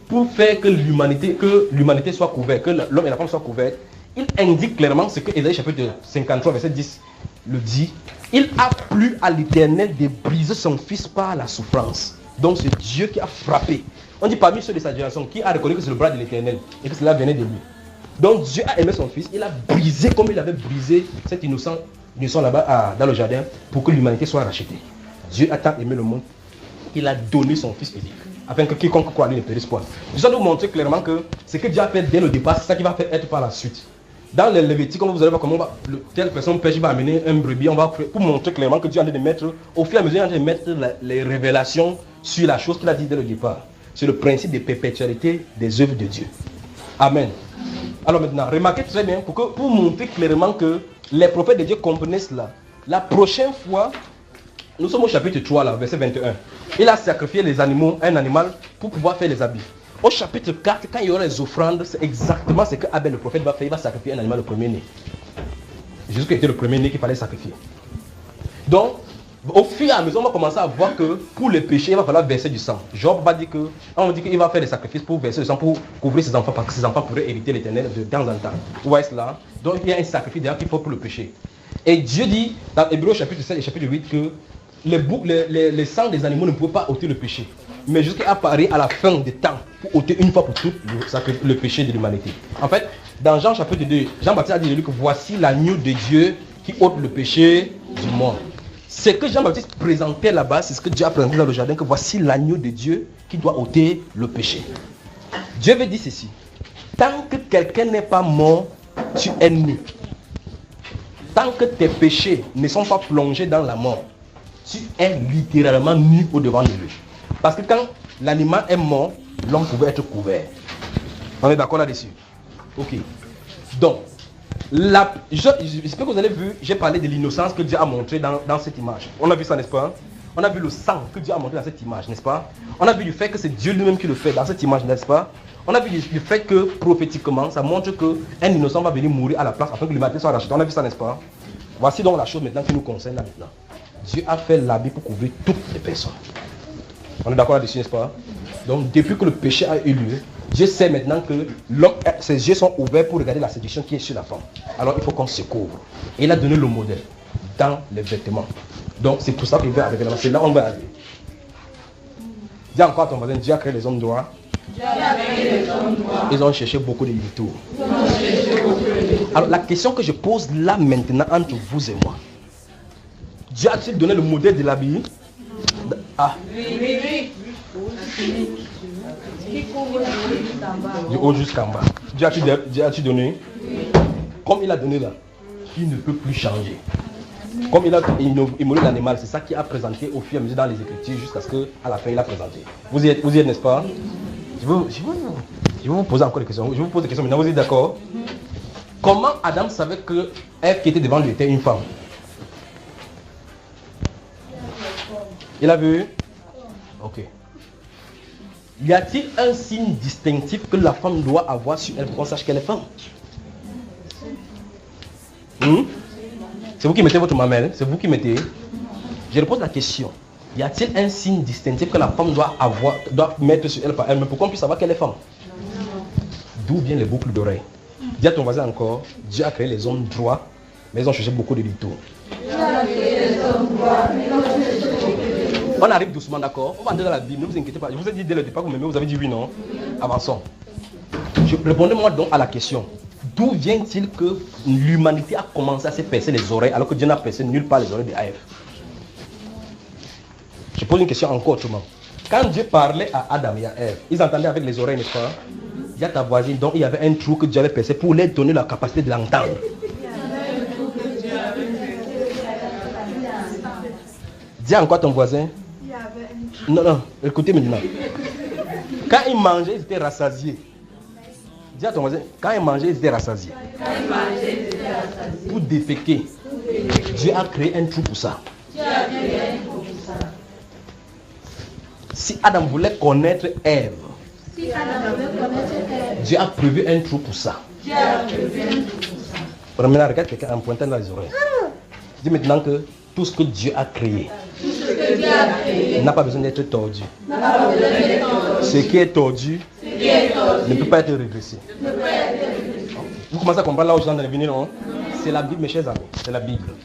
pour faire que l'humanité soit couverte, que l'homme et la femme soient couverts. Il indique clairement ce que Ésaïe chapitre 53 verset 10 le dit. Il a plu à l'Éternel de briser son fils par la souffrance. Donc c'est Dieu qui a frappé. On dit parmi ceux de sa génération, qui a reconnu que c'est le bras de l'Éternel et que cela venait de lui. Donc Dieu a aimé son fils, il a brisé comme il avait brisé cet innocent là-bas dans le jardin pour que l'humanité soit rachetée. Dieu a tant aimé le monde qu'il a donné son fils unique, afin que quiconque croit lui ne périsse point. Je dois nous montrer clairement que ce que Dieu a fait dès le départ, c'est ça qui va faire être par la suite. Dans les Lévitique, vous allez voir comment telle personne pêche va amener un brebis, on va pour montrer clairement que Dieu est en train de mettre, au fur et à mesure, il est en train de mettre les révélations sur la chose qu'il a dit dès le départ. C'est le principe de perpétualité des œuvres de Dieu. Amen. Alors maintenant, remarquez très bien, pour montrer clairement que les prophètes de Dieu comprenaient cela. La prochaine fois, nous sommes au chapitre 3, là, verset 21. Il a sacrifié les animaux, un animal, pour pouvoir faire les habits. Au chapitre 4, quand il y aura les offrandes, c'est exactement ce que Abel le prophète va faire. Il va sacrifier un animal, le premier-né. Jésus qui était le premier-né qu'il fallait sacrifier. Donc, au fur et à mesure, on va commencer à voir que pour le péché, il va falloir verser du sang. Job va dire qu'il va faire des sacrifices pour verser du sang, pour couvrir ses enfants, parce que ses enfants pourraient hériter l'éternel de temps en temps. Vous voyez cela? Donc, il y a un sacrifice d'ailleurs qu'il faut pour le péché. Et Dieu dit, dans Hébreux chapitre 7 et chapitre 8, que les sangs des animaux ne pouvaient pas ôter le péché. Mais jusqu'à apparaître à la fin des temps, pour ôter une fois pour toutes le péché de l'humanité. En fait, dans Jean chapitre 2, Jean-Baptiste a dit de lui que voici l'agneau de Dieu qui ôte le péché du monde. Ce que Jean-Baptiste présentait là-bas, c'est ce que Dieu a présenté dans le jardin, que voici l'agneau de Dieu qui doit ôter le péché. Dieu veut dire ceci: tant que quelqu'un n'est pas mort, tu es né. Tant que tes péchés ne sont pas plongés dans la mort, tu es littéralement nu au-devant de lui. Parce que quand l'animal est mort, l'homme pouvait être couvert. On est d'accord là-dessus? Ok. Donc, j'espère que vous avez vu, j'ai parlé de l'innocence que Dieu a montré dans cette image. On a vu ça, n'est-ce pas? On a vu le sang que Dieu a montré dans cette image, n'est-ce pas? On a vu le fait que c'est Dieu lui-même qui le fait dans cette image, n'est-ce pas? On a vu le fait que prophétiquement, ça montre qu'un innocent va venir mourir à la place afin que l'humanité soit rachetée. On a vu ça, n'est-ce pas? Voici donc la chose maintenant qui nous concerne là maintenant. Dieu a fait l'habit pour couvrir toutes les personnes. On est d'accord là-dessus, n'est-ce pas? Donc, depuis que le péché a eu lieu, Dieu sait maintenant que l'homme, ses yeux sont ouverts pour regarder la séduction qui est sur la femme. Alors, il faut qu'on se couvre. Et il a donné le modèle dans les vêtements. Donc, c'est pour ça qu'il veut avec la main. C'est là où on va aller. Dis encore à ton voisin, Dieu a créé les hommes droits. Ils ont cherché beaucoup de détours. Alors, la question que je pose là maintenant entre vous et moi, Dieu a-t-il donné le modèle de l'habit? Ah. Du haut jusqu'en bas. Dieu a-t-il donné? Comme il a donné là, il ne peut plus changer. Comme il a immolé l'animal, c'est ça qu'il a présenté au fur et à mesure dans les Écritures jusqu'à ce qu'à la fin il a présenté. Vous y êtes, n'est-ce pas? Je vais vous poser encore des questions. Je vous pose des questions maintenant, vous êtes d'accord? Comment Adam savait que Ève qui était devant lui était une femme? Il a vu? Ok. Y a-t-il un signe distinctif que la femme doit avoir sur elle pour qu'on sache qu'elle est femme? C'est vous qui mettez votre mamelle? C'est vous qui mettez? Je repose la question. Y a-t-il un signe distinctif que la femme doit mettre sur elle par elle-même pour qu'on puisse savoir qu'elle est femme? D'où viennent les boucles d'oreilles? Dis à ton voisin encore, Dieu a créé les hommes droits, mais ils ont cherché beaucoup de détours. On arrive doucement, d'accord? On va entrer dans la Bible, ne vous inquiétez pas. Je vous ai dit dès le départ que vous m'aimez, vous avez dit oui, non? Avançons. Répondez-moi donc à la question. D'où vient-il que l'humanité a commencé à se percer les oreilles alors que Dieu n'a percé nulle part les oreilles de Ève? Je pose une question encore autrement. Quand Dieu parlait à Adam et à Ève, ils entendaient avec les oreilles, n'est-ce pas? Il y a ta voisine, donc il y avait un trou que Dieu avait percé pour leur donner la capacité de l'entendre. Dis encore à ton voisin. Non, écoutez maintenant. Quand ils mangeaient, ils étaient rassasiés. Dis à ton voisin, quand ils mangeaient, ils étaient rassasiés. Pour déféquer, Dieu a créé un trou pour ça. Si Adam voulait connaître Ève, Dieu a prévu un trou pour ça. Maintenant, regarde quelqu'un en pointant dans les oreilles. Dis maintenant que tout ce que Dieu a créé n'a pas besoin d'être tordu. Ce qui est tordu ne peut pas être régressé. Vous commencez à comprendre là où je suis en train de venir, non? C'est la Bible, mes chers amis. C'est la Bible.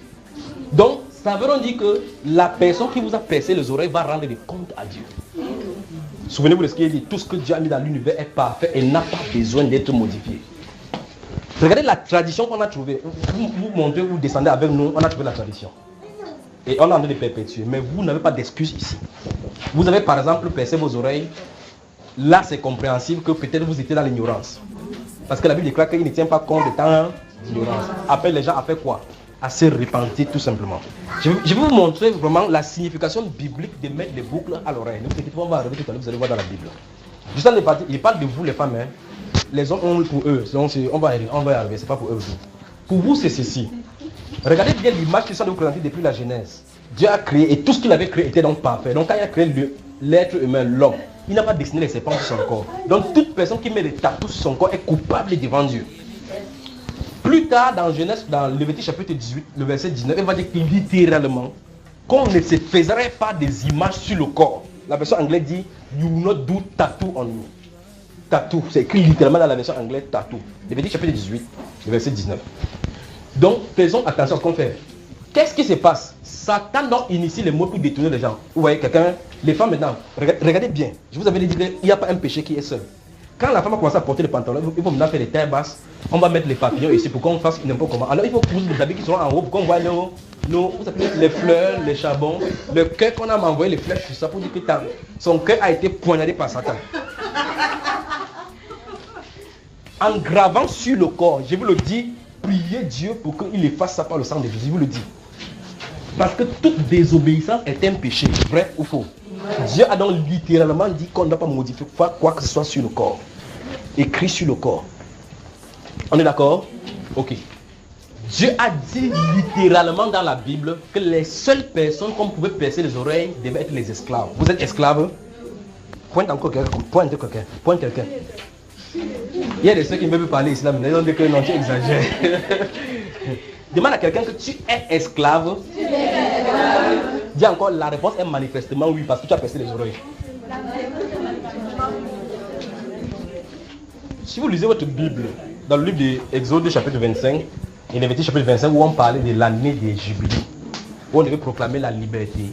Donc, ça veut dire que la personne qui vous a percé les oreilles va rendre des comptes à Dieu. Souvenez-vous de ce qu'il dit. Tout ce que Dieu a mis dans l'univers est parfait et n'a pas besoin d'être modifié. Regardez la tradition qu'on a trouvée. Vous montez, vous descendez avec nous, on a trouvé la tradition. Et on est en train de perpétuer. Mais vous n'avez pas d'excuse ici. Vous avez par exemple percé vos oreilles. Là, c'est compréhensible que peut-être vous étiez dans l'ignorance. Parce que la Bible déclare qu'il ne tient pas compte de temps d'ignorance. Appelle les gens à faire quoi? À se repentir tout simplement. Je vais vous montrer vraiment la signification biblique de mettre des boucles à l'oreille. Ne vous inquiétez pas, on va arriver tout à l'heure, vous allez voir dans la Bible. Juste avant de partir, il parle de vous les femmes. Hein. Les hommes ont pour eux. Donc on va y arriver, c'est pas pour eux. Pour vous, c'est ceci. Regardez bien l'image qui sont de vous présenter depuis la Genèse. Dieu a créé et tout ce qu'il avait créé était donc parfait. Donc quand il a créé l'être humain, l'homme, il n'a pas dessiné les serpents sur son corps. Donc toute personne qui met des tatous sur son corps est coupable devant Dieu. Plus tard dans Genèse, dans Lévitique chapitre 18, le verset 19, il va dire que littéralement, qu'on ne se faisarait pas des images sur le corps. La version anglaise dit You will not do tattoo on you. Tattoo, c'est écrit littéralement dans la version anglaise tattoo. Lévitique chapitre 18, le verset 19. Donc faisons attention à ce qu'on fait. Qu'est-ce qui se passe? Satan donc initie les mots pour détourner les gens. Vous voyez quelqu'un, les femmes maintenant, regardez bien. Je vous avais dit qu'il n'y a pas un péché qui est seul. Quand la femme a commencé à porter les pantalons, il faut maintenant faire les tailles basses. On va mettre les papillons ici pour qu'on fasse n'importe comment. Alors il faut poser des habits qui seront en haut pour qu'on voit les fleurs, les charbons, le cœur qu'on a envoyé les flèches sur ça pour dire que son cœur a été poignardé par Satan. En gravant sur le corps, je vous le dis, priez Dieu pour qu'il efface ça par le sang de Jésus. Je vous le dis. Parce que toute désobéissance est un péché, vrai ou faux. Dieu a donc littéralement dit qu'on ne doit pas modifier quoi que ce soit sur le corps. Écrit sur le corps. On est d'accord? Ok. Dieu a dit littéralement dans la Bible que les seules personnes qu'on pouvait percer les oreilles devaient être les esclaves. Vous êtes esclaves? Pointe encore quelqu'un. Pointe quelqu'un. Pointe quelqu'un. Il y a des ceux qui ne veulent plus parler islam. Ils ont dit que non, tu exagères. Demande à quelqu'un que tu es esclave. Dis encore, la réponse est manifestement oui, parce que tu as percé les oreilles. Si vous lisez votre Bible, dans le livre d'Exode chapitre 25, et Lévitique chapitre 25, où on parlait de l'année des jubilés, où on devait proclamer la liberté,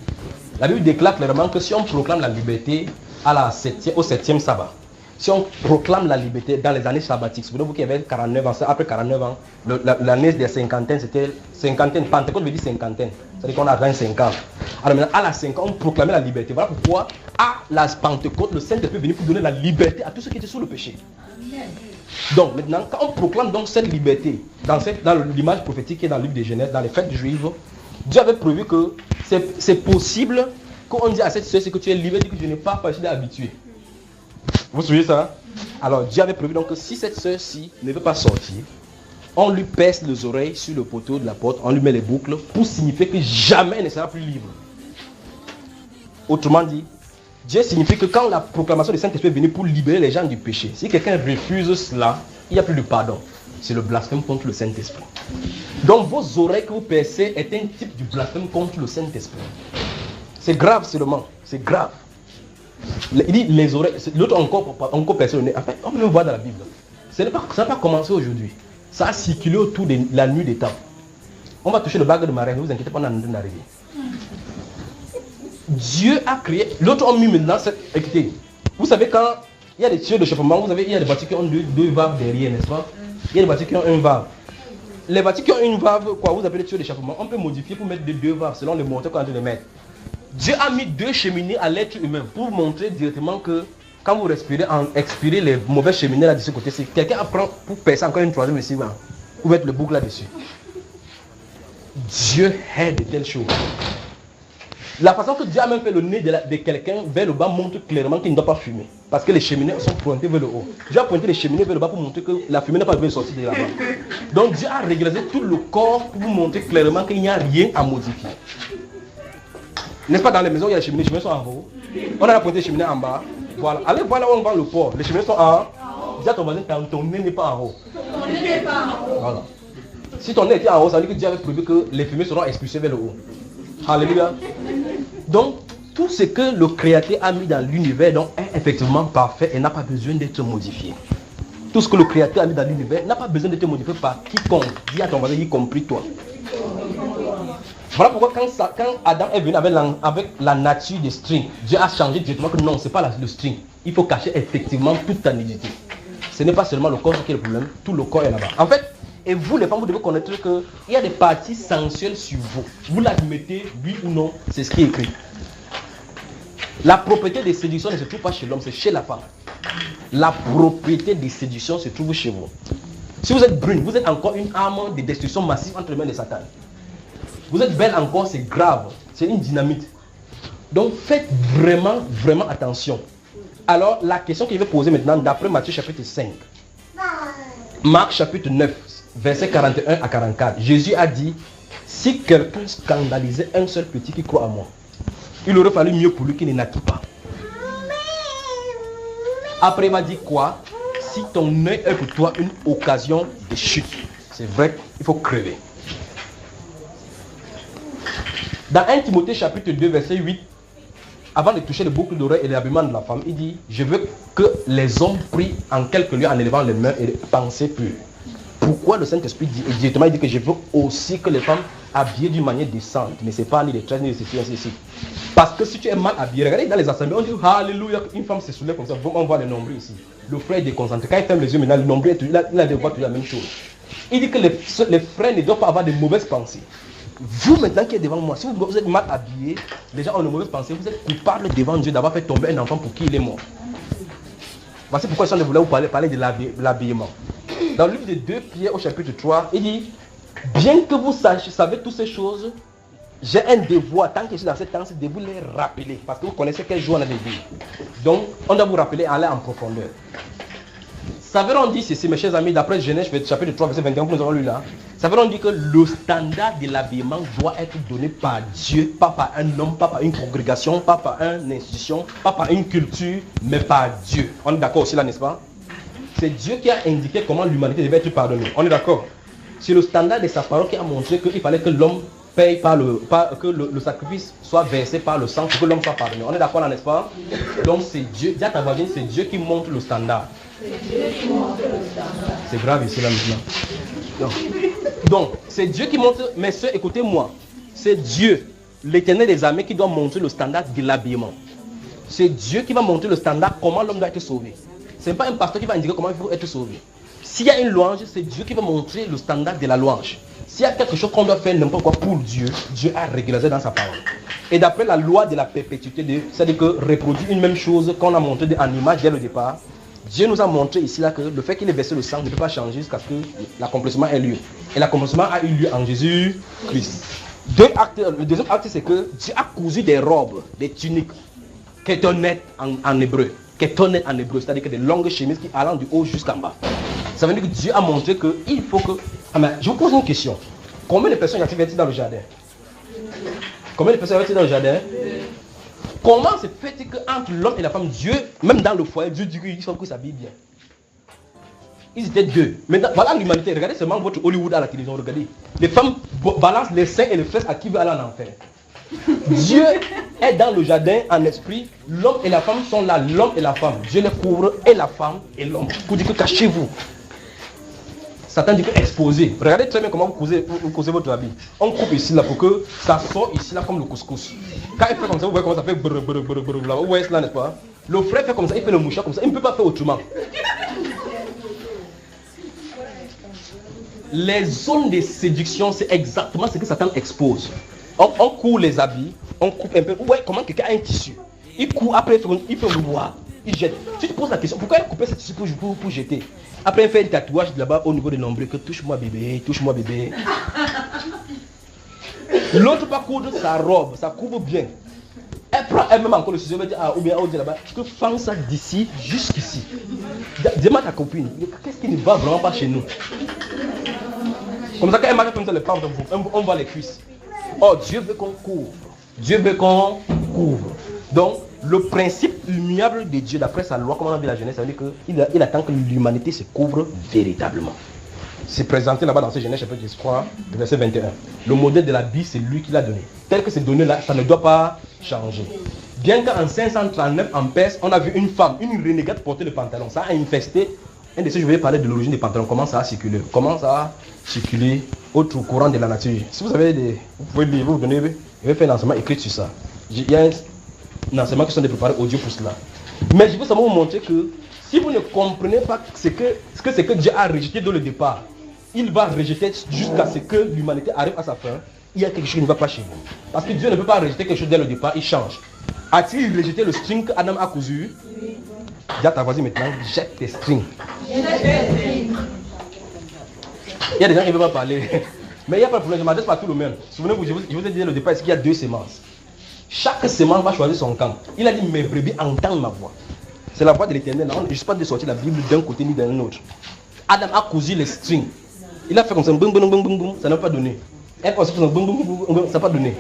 la Bible déclare clairement que si on proclame la liberté au 7e sabbat, si on proclame la liberté dans les années sabbatiques, souvenez-vous qu'il y avait 49 ans, après 49 ans, l'année des cinquantaines, c'était cinquantaine, Pentecôte veut dire cinquantaine, c'est-à-dire qu'on a 25 ans. Alors maintenant, à la 5 ans, on proclamait la liberté. Voilà pourquoi, à la Pentecôte, le Saint-Esprit est venu pour donner la liberté à tous ceux qui étaient sous le péché. Donc maintenant, quand on proclame donc cette liberté, dans l'image prophétique qui est dans le livre de Genèse, dans les fêtes juives, Dieu avait prévu que c'est possible qu'on dise à cette sœur que tu es libre, dit que je n'ai pas été habitué. Vous suivez ça? Alors Dieu avait prévu donc que si cette sœur-ci ne veut pas sortir, on lui perce les oreilles sur le poteau de la porte, on lui met les boucles pour signifier que jamais elle ne sera plus libre. Autrement dit, Dieu signifie que quand la proclamation du Saint-Esprit est venue pour libérer les gens du péché, si quelqu'un refuse cela, il n'y a plus de pardon. C'est le blasphème contre le Saint-Esprit. Donc vos oreilles que vous percez est un type de blasphème contre le Saint-Esprit. C'est grave seulement, c'est grave. Il dit les oreilles, l'autre encore percé le nez. En fait, on peut le voir dans la Bible. Ça n'a pas commencé aujourd'hui. Ça a circulé autour de la nuit des temps. On va toucher le bague de Marie, ne vous inquiétez pas, on est en train d'arriver. Dieu a créé, l'autre a mis maintenant cette équité. Vous savez quand il y a des tuyaux de chauffement, il y a des bâtiments qui ont deux valves derrière, n'est-ce pas? Il y a des bâtiments qui ont une valve. Les bâtiments qui ont une valve, quoi, vous appelez tuyaux d'échappement, on peut modifier pour mettre deux valves selon le montant qu'on a de mettre. Dieu a mis deux cheminées à l'être humain pour montrer directement que quand vous respirez, expirez les mauvaises cheminées là de ce côté, si quelqu'un apprend pour percer encore une troisième ici, vous mettez le boucle là-dessus. Dieu aide de telles choses. La façon que Dieu a même fait le nez de quelqu'un vers le bas montre clairement qu'il ne doit pas fumer. Parce que les cheminées sont pointées vers le haut. Dieu a pointé les cheminées vers le bas pour montrer que la fumée n'a pas besoin de sortir de là-bas. Donc Dieu a régularisé tout le corps pour vous montrer clairement qu'il n'y a rien à modifier. N'est-ce pas, dans les maisons, il y a les cheminées sont en haut. On a pointé les cheminées en bas. Voilà. Allez voir là où on vend le porc. Les cheminées sont en haut. Dis à ton voisin, ton nez n'est pas en haut. Ton nez n'est pas en haut. Voilà. Si ton nez était en haut, ça veut dire que Dieu avait prévu que les fumées seront expulsées vers le haut. Alléluia. Donc, tout ce que le Créateur a mis dans l'univers donc, est effectivement parfait et n'a pas besoin d'être modifié. Tout ce que le Créateur a mis dans l'univers n'a pas besoin d'être modifié par quiconque. Dis à ton voisin, y compris toi. Voilà pourquoi quand Adam est venu avec la nature des strings, Dieu a changé directement que non, ce n'est pas le string. Il faut cacher effectivement toute ta nudité. Ce n'est pas seulement le corps qui est le problème, tout le corps est là-bas. En fait, et vous les femmes, vous devez connaître qu'il y a des parties sensuelles sur vous. Vous l'admettez, oui ou non, c'est ce qui est écrit. La propriété des séductions ne se trouve pas chez l'homme, c'est chez la femme. La propriété des séductions se trouve chez vous. Si vous êtes brune, vous êtes encore une arme de destruction massive entre les mains de Satan. Vous êtes belle encore, c'est grave, c'est une dynamite. Donc faites vraiment, vraiment attention. Alors la question qu'il veut poser maintenant, d'après Matthieu chapitre 5, Marc chapitre 9, versets 41 à 44, Jésus a dit, si quelqu'un scandalisait un seul petit qui croit à moi, il aurait fallu mieux pour lui qu'il ne naquit pas. Après il m'a dit quoi? Si ton œil est pour toi une occasion de chute, c'est vrai qu'il faut crever. Dans 1 Timothée chapitre 2 verset 8, avant de toucher le boucle d'oreille et l'habillement de la femme, il dit, je veux que les hommes prient en quelques lieux en élevant les mains et les pensées pures. Pourquoi le Saint-Esprit dit, et directement il dit que je veux aussi que les femmes habillées d'une manière décente, ne c'est pas ni les tresses ni les ceci, ainsi de suite. Parce que si tu es mal habillé, regardez dans les assemblées, on dit Alléluia, une femme se soulève comme ça, on voit le nombril ici. Le frère est déconcentré. Quand il ferme les yeux maintenant, le nombril, il a des voix toujours la même chose. Il dit que les frères ne doivent pas avoir de mauvaises pensées. Vous maintenant qui êtes devant moi, si vous êtes mal habillé, les gens ont de mauvaises pensées, vous êtes coupable devant Dieu d'avoir fait tomber un enfant pour qui il est mort. Voici pourquoi je voulais vous parler de l'habillement. Dans le livre de 2 Pierre au chapitre 3, il dit, bien que vous savez toutes ces choses, j'ai un devoir, tant que je suis dans cette temps, de vous les rappeler. Parce que vous connaissez quel jour on a des vies. Donc, on doit vous rappeler, aller en profondeur. Savez-on dit ceci, mes chers amis, d'après Genèse, chapitre 3, verset 21, que nous avons lu là. Savez-on dit que le standard de l'habillement doit être donné par Dieu, pas par un homme, pas par une congrégation, pas par une institution, pas par une culture, mais par Dieu. On est d'accord aussi là, n'est-ce pas? C'est Dieu qui a indiqué comment l'humanité devait être pardonnée. On est d'accord? C'est le standard de sa parole qui a montré qu'il fallait que l'homme paye que le sacrifice soit versé par le sang pour que l'homme soit pardonné. On est d'accord là, n'est-ce pas? Donc c'est Dieu, dis à ta voisine, c'est Dieu qui montre le standard. C'est grave ici là maintenant. Donc, c'est Dieu qui montre, mes soeurs, écoutez-moi. C'est Dieu, l'Éternel des armées, qui doit montrer le standard de l'habillement. C'est Dieu qui va montrer le standard, comment l'homme doit être sauvé. Ce n'est pas un pasteur qui va indiquer comment il faut être sauvé. S'il y a une louange, c'est Dieu qui va montrer le standard de la louange. S'il y a quelque chose qu'on doit faire n'importe quoi pour Dieu, Dieu a régularisé dans sa parole. Et d'après la loi de la perpétuité, c'est-à-dire que reproduire une même chose qu'on a montré en image dès le départ, Dieu nous a montré ici là que le fait qu'il ait versé le sang ne peut pas changer jusqu'à ce que l'accomplissement ait lieu. Et l'accomplissement a eu lieu en Jésus-Christ. Le deuxième acte, c'est que Dieu a cousu des robes, des tuniques, kétonet en hébreu. Kétonet en hébreu, c'est-à-dire que des longues chemises qui allant du haut jusqu'en bas. Ça veut dire que Dieu a montré qu'il faut que... Ah mais, je vous pose une question. Combien de personnes y a-t-il dans le jardin? Combien de personnes y a-t-il dans le jardin? Comment se fait-il qu'entre l'homme et la femme, Dieu, même dans le foyer, Dieu dit qu'il faut que ça s'habille bien? Ils étaient deux. Maintenant, voilà l'humanité. Regardez seulement votre Hollywood à la télévision. Regardez. Les femmes balancent les seins et les fesses à qui veut aller en enfer. Dieu est dans le jardin en esprit. L'homme et la femme sont là. L'homme et la femme. Dieu les couvre et la femme et l'homme. Pour dire que cachez-vous. Satan dit que exposez. Regardez très bien comment vous causez votre habit. On coupe ici là pour que ça sort ici là comme le couscous. Quand il fait comme ça, vous voyez comment ça fait brr brr brr brr là. Vous voyez cela, n'est-ce pas? Le frère fait comme ça, il fait le mouchoir comme ça. Il ne peut pas faire autrement. Les zones de séduction, c'est exactement ce que Satan expose. On court les habits, on coupe un peu. Vous voyez comment quelqu'un a un tissu. Il court, après il fait le voir. Il jette. Tu te poses la question, pourquoi il coupe ce tissu pour jeter? Après il fait un tatouage là-bas au niveau de nombril que touche-moi bébé, touche-moi bébé. L'autre pas coudre sa robe, ça couvre bien. Elle prend elle-même encore le ciseau, elle dit, ou bien on dit là-bas, je te fends ça d'ici jusqu'ici. Dis-moi ta copine, qu'est-ce qui ne va vraiment pas chez nous? Comme ça, quand elle marche comme ça, les femmes, on voit les cuisses. Oh, Dieu veut qu'on couvre. Dieu veut qu'on couvre. Donc, le principe immuable de Dieu, d'après sa loi, comme on a vu la Genèse, ça veut dire qu'il attend que l'humanité se couvre véritablement. C'est présenté là-bas dans ce Genèse chapitre 3, verset 21. Le modèle de la Bible, c'est lui qui l'a donné. Tel que c'est donné là, ça ne doit pas changer. Bien qu'en 539, en Perse, on a vu une femme, une renégate porter le pantalon. Ça a infesté. Un de ceux, je vais parler de l'origine des pantalons. Comment ça a circulé? Comment ça a circulé autre courant de la nature. Si vous avez des... Vous pouvez lire, vous donnez... Je vais faire un enseignement écrit sur ça. Il y a un enseignement qui sont préparés audio pour cela. Mais je veux seulement vous montrer que si vous ne comprenez pas ce que Dieu a rejeté dès le départ, il va rejeter jusqu'à ce que l'humanité arrive à sa fin. Il y a quelque chose qui ne va pas chez vous. Parce que Dieu ne peut pas rejeter quelque chose dès le départ, il change. A-t-il rejeté le string qu'Adam a cousu? Dis à ta voisine maintenant, jette tes strings. Il y a des gens qui ne veulent pas parler. Mais il n'y a pas de problème, je m'adresse pas à tout le monde. Souvenez-vous, je vous ai dit dès le départ qu'il y a 2 semences. Chaque semence va choisir son camp. Il a dit, mes brebis entendent ma voix. C'est la voix de l'Éternel. Je ne suis pas de sortir la Bible d'un côté ni d'un autre. Adam a cousu les strings. Il a fait comme ça, boum, boum, boum, boum, boum, ça n'a pas donné. Elle aussi, boum, boum, boum, boum, ça n'a pas donné.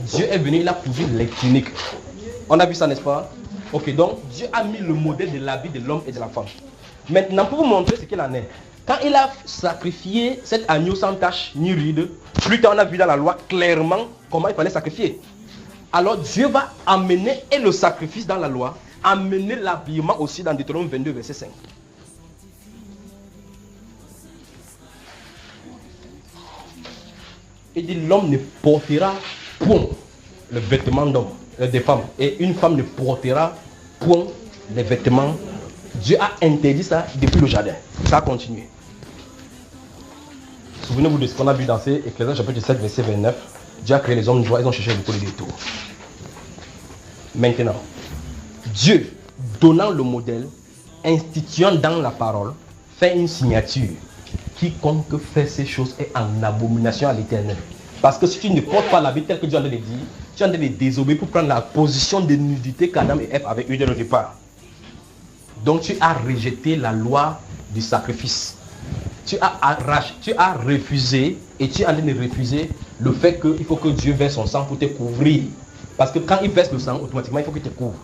Dieu est venu, il a cousu les tuniques. On a vu ça, n'est-ce pas? Ok, donc Dieu a mis le modèle de l'habit de l'homme et de la femme. Maintenant, pour vous montrer ce qu'il en est. Quand il a sacrifié cet agneau sans tache ni ride, plus tard on a vu dans la loi clairement comment il fallait sacrifier. Alors Dieu va amener et le sacrifice dans la loi, amener l'habillement aussi dans Deutéronome 22, verset 5. Il dit l'homme ne portera point le vêtement d'homme, des femmes, et une femme ne portera point les vêtements. Dieu a interdit ça depuis le jardin. Ça a continué. Souvenez-vous de ce qu'on a vu dans Ecclésiaste chapitre 7, verset 29. Dieu a créé les hommes droits, ils ont cherché beaucoup de détours. Maintenant, Dieu, donnant le modèle, instituant dans la parole, fait une signature. Quiconque fait ces choses est en abomination à l'Éternel. Parce que si tu ne portes pas l'habit tel que Dieu en a dit, tu es en train de désobéir pour prendre la position de nudité qu'Adam et Ève avaient eu dès le départ. Donc tu as rejeté la loi du sacrifice. Tu as refusé et tu es en train de refuser le fait qu'il faut que Dieu verse son sang pour te couvrir. Parce que quand il verse le sang, automatiquement il faut qu'il te couvre.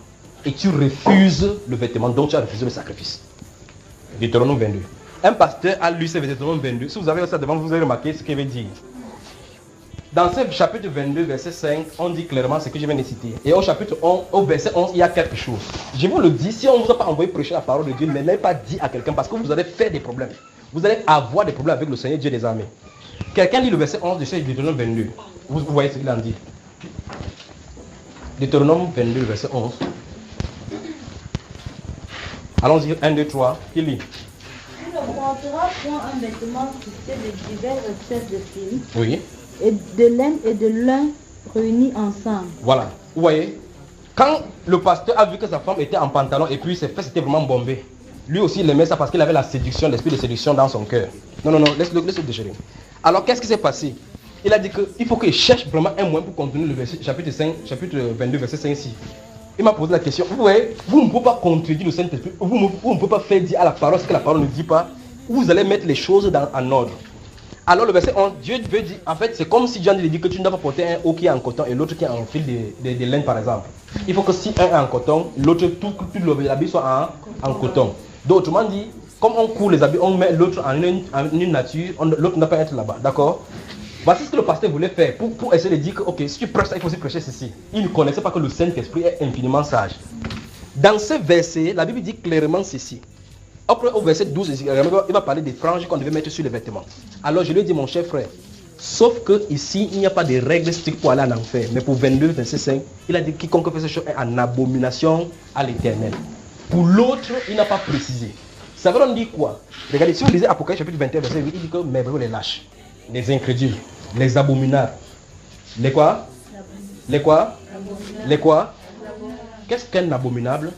Et tu refuses le vêtement, donc tu as refusé le sacrifice. Deutéronome 22. Un pasteur a lu ce Deutéronome 22. Si vous avez ça devant vous, vous allez remarquer ce qu'il veut dire. Dans ce chapitre 22, verset 5, on dit clairement ce que je viens de citer. Et au chapitre 11, au verset 11, il y a quelque chose. Je vous le dis, si on ne vous a pas envoyé prêcher la parole de Dieu, ne l'avez pas dit à quelqu'un parce que vous allez faire des problèmes. Vous allez avoir des problèmes avec le Seigneur Dieu des armées. Quelqu'un lit le verset 11 de ce Deutéronome 22. Vous voyez ce qu'il en dit. Deutéronome 22, verset 11. Allons-y, 1, 2, 3. Qui lit? Tu ne porteras point un vêtement tissé de divers espèces de fils. Oui. Et de laine et de lin réunis ensemble. Voilà. Vous voyez, quand le pasteur a vu que sa femme était en pantalon et puis ses fesses étaient vraiment bombées, lui aussi il aimait ça parce qu'il avait la séduction, l'esprit de séduction dans son cœur. Non, laisse-le déchirer. Alors qu'est-ce qui s'est passé? Il a dit qu'il faut qu'il cherche vraiment un moyen pour continuer le verset, chapitre 22, verset 5 ici. Il m'a posé la question. Vous voyez, vous ne pouvez pas contredire le Saint-Esprit, vous ne pouvez pas faire dire à la parole ce que la parole ne dit pas. Vous allez mettre les choses en ordre. Alors le verset 11, Dieu veut dire, en fait c'est comme si Dieu dit que tu ne dois pas porter un haut qui est en coton et l'autre qui est en fil de laine par exemple. Il faut que si un est en coton, l'autre, tout l'habit soit en coton. Donc autrement dit, comme on court les habits, on met l'autre en une nature, l'autre ne doit pas être là-bas, d'accord? Voici ce que le pasteur voulait faire pour essayer de dire que, ok, si tu prêches ça, il faut aussi prêcher ceci. Il ne connaissait pas que le Saint-Esprit est infiniment sage. Dans ce verset, la Bible dit clairement ceci. Après, au verset 12, il va parler des franges qu'on devait mettre sur les vêtements. Alors je lui ai dit, mon cher frère, sauf que ici, il n'y a pas de règles strictes pour aller en enfer. Mais pour 22, verset 5, il a dit quiconque fait ces choses est en abomination à l'Éternel. Pour l'autre, il n'a pas précisé. Ça veut dire quoi? Regardez, si vous lisez Apocalypse chapitre 21, verset 8, il dit que mes brebis les lâches, les incrédules, les abominables. Les quoi? Les quoi? Les quoi? Qu'est-ce qu'un abominable?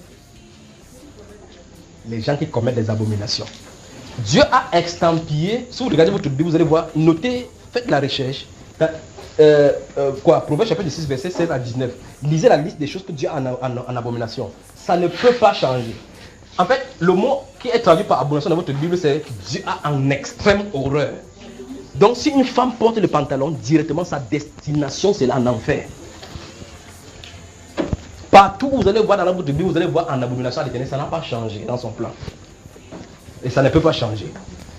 Les gens qui commettent des abominations. Dieu a extampillé, si vous regardez votre Bible, vous allez voir, notez, faites la recherche. Proverbe chapitre 6, verset 16 à 19. Lisez la liste des choses que Dieu a en abomination. Ça ne peut pas changer. En fait, le mot qui est traduit par abomination dans votre Bible, c'est Dieu a en extrême horreur. Donc si une femme porte le pantalon, directement sa destination c'est en enfer. Partout où vous allez voir dans votre Bible, vous allez voir en abomination à l'Éternel, ça n'a pas changé dans son plan. Et ça ne peut pas changer.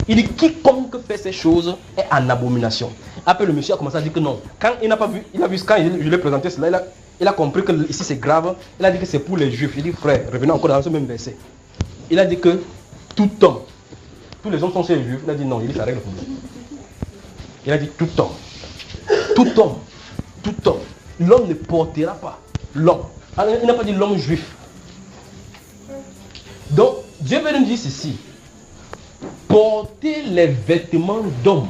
Il dit quiconque fait ces choses est en abomination. Après le monsieur a commencé à dire que non. Quand il n'a pas vu, il a vu quand je lui ai présenté cela, il a compris que ici c'est grave. Il a dit que c'est pour les juifs. Il dit frère, revenons encore dans ce même verset. Il a dit que tout homme, tous les hommes sont ces juifs. Il a dit non, il dit ça règle le problème. Il a dit tout homme. L'homme ne portera pas. L'homme. Alors, il n'a pas dit l'homme juif. Donc, Dieu veut nous dire ceci. Porter les vêtements d'homme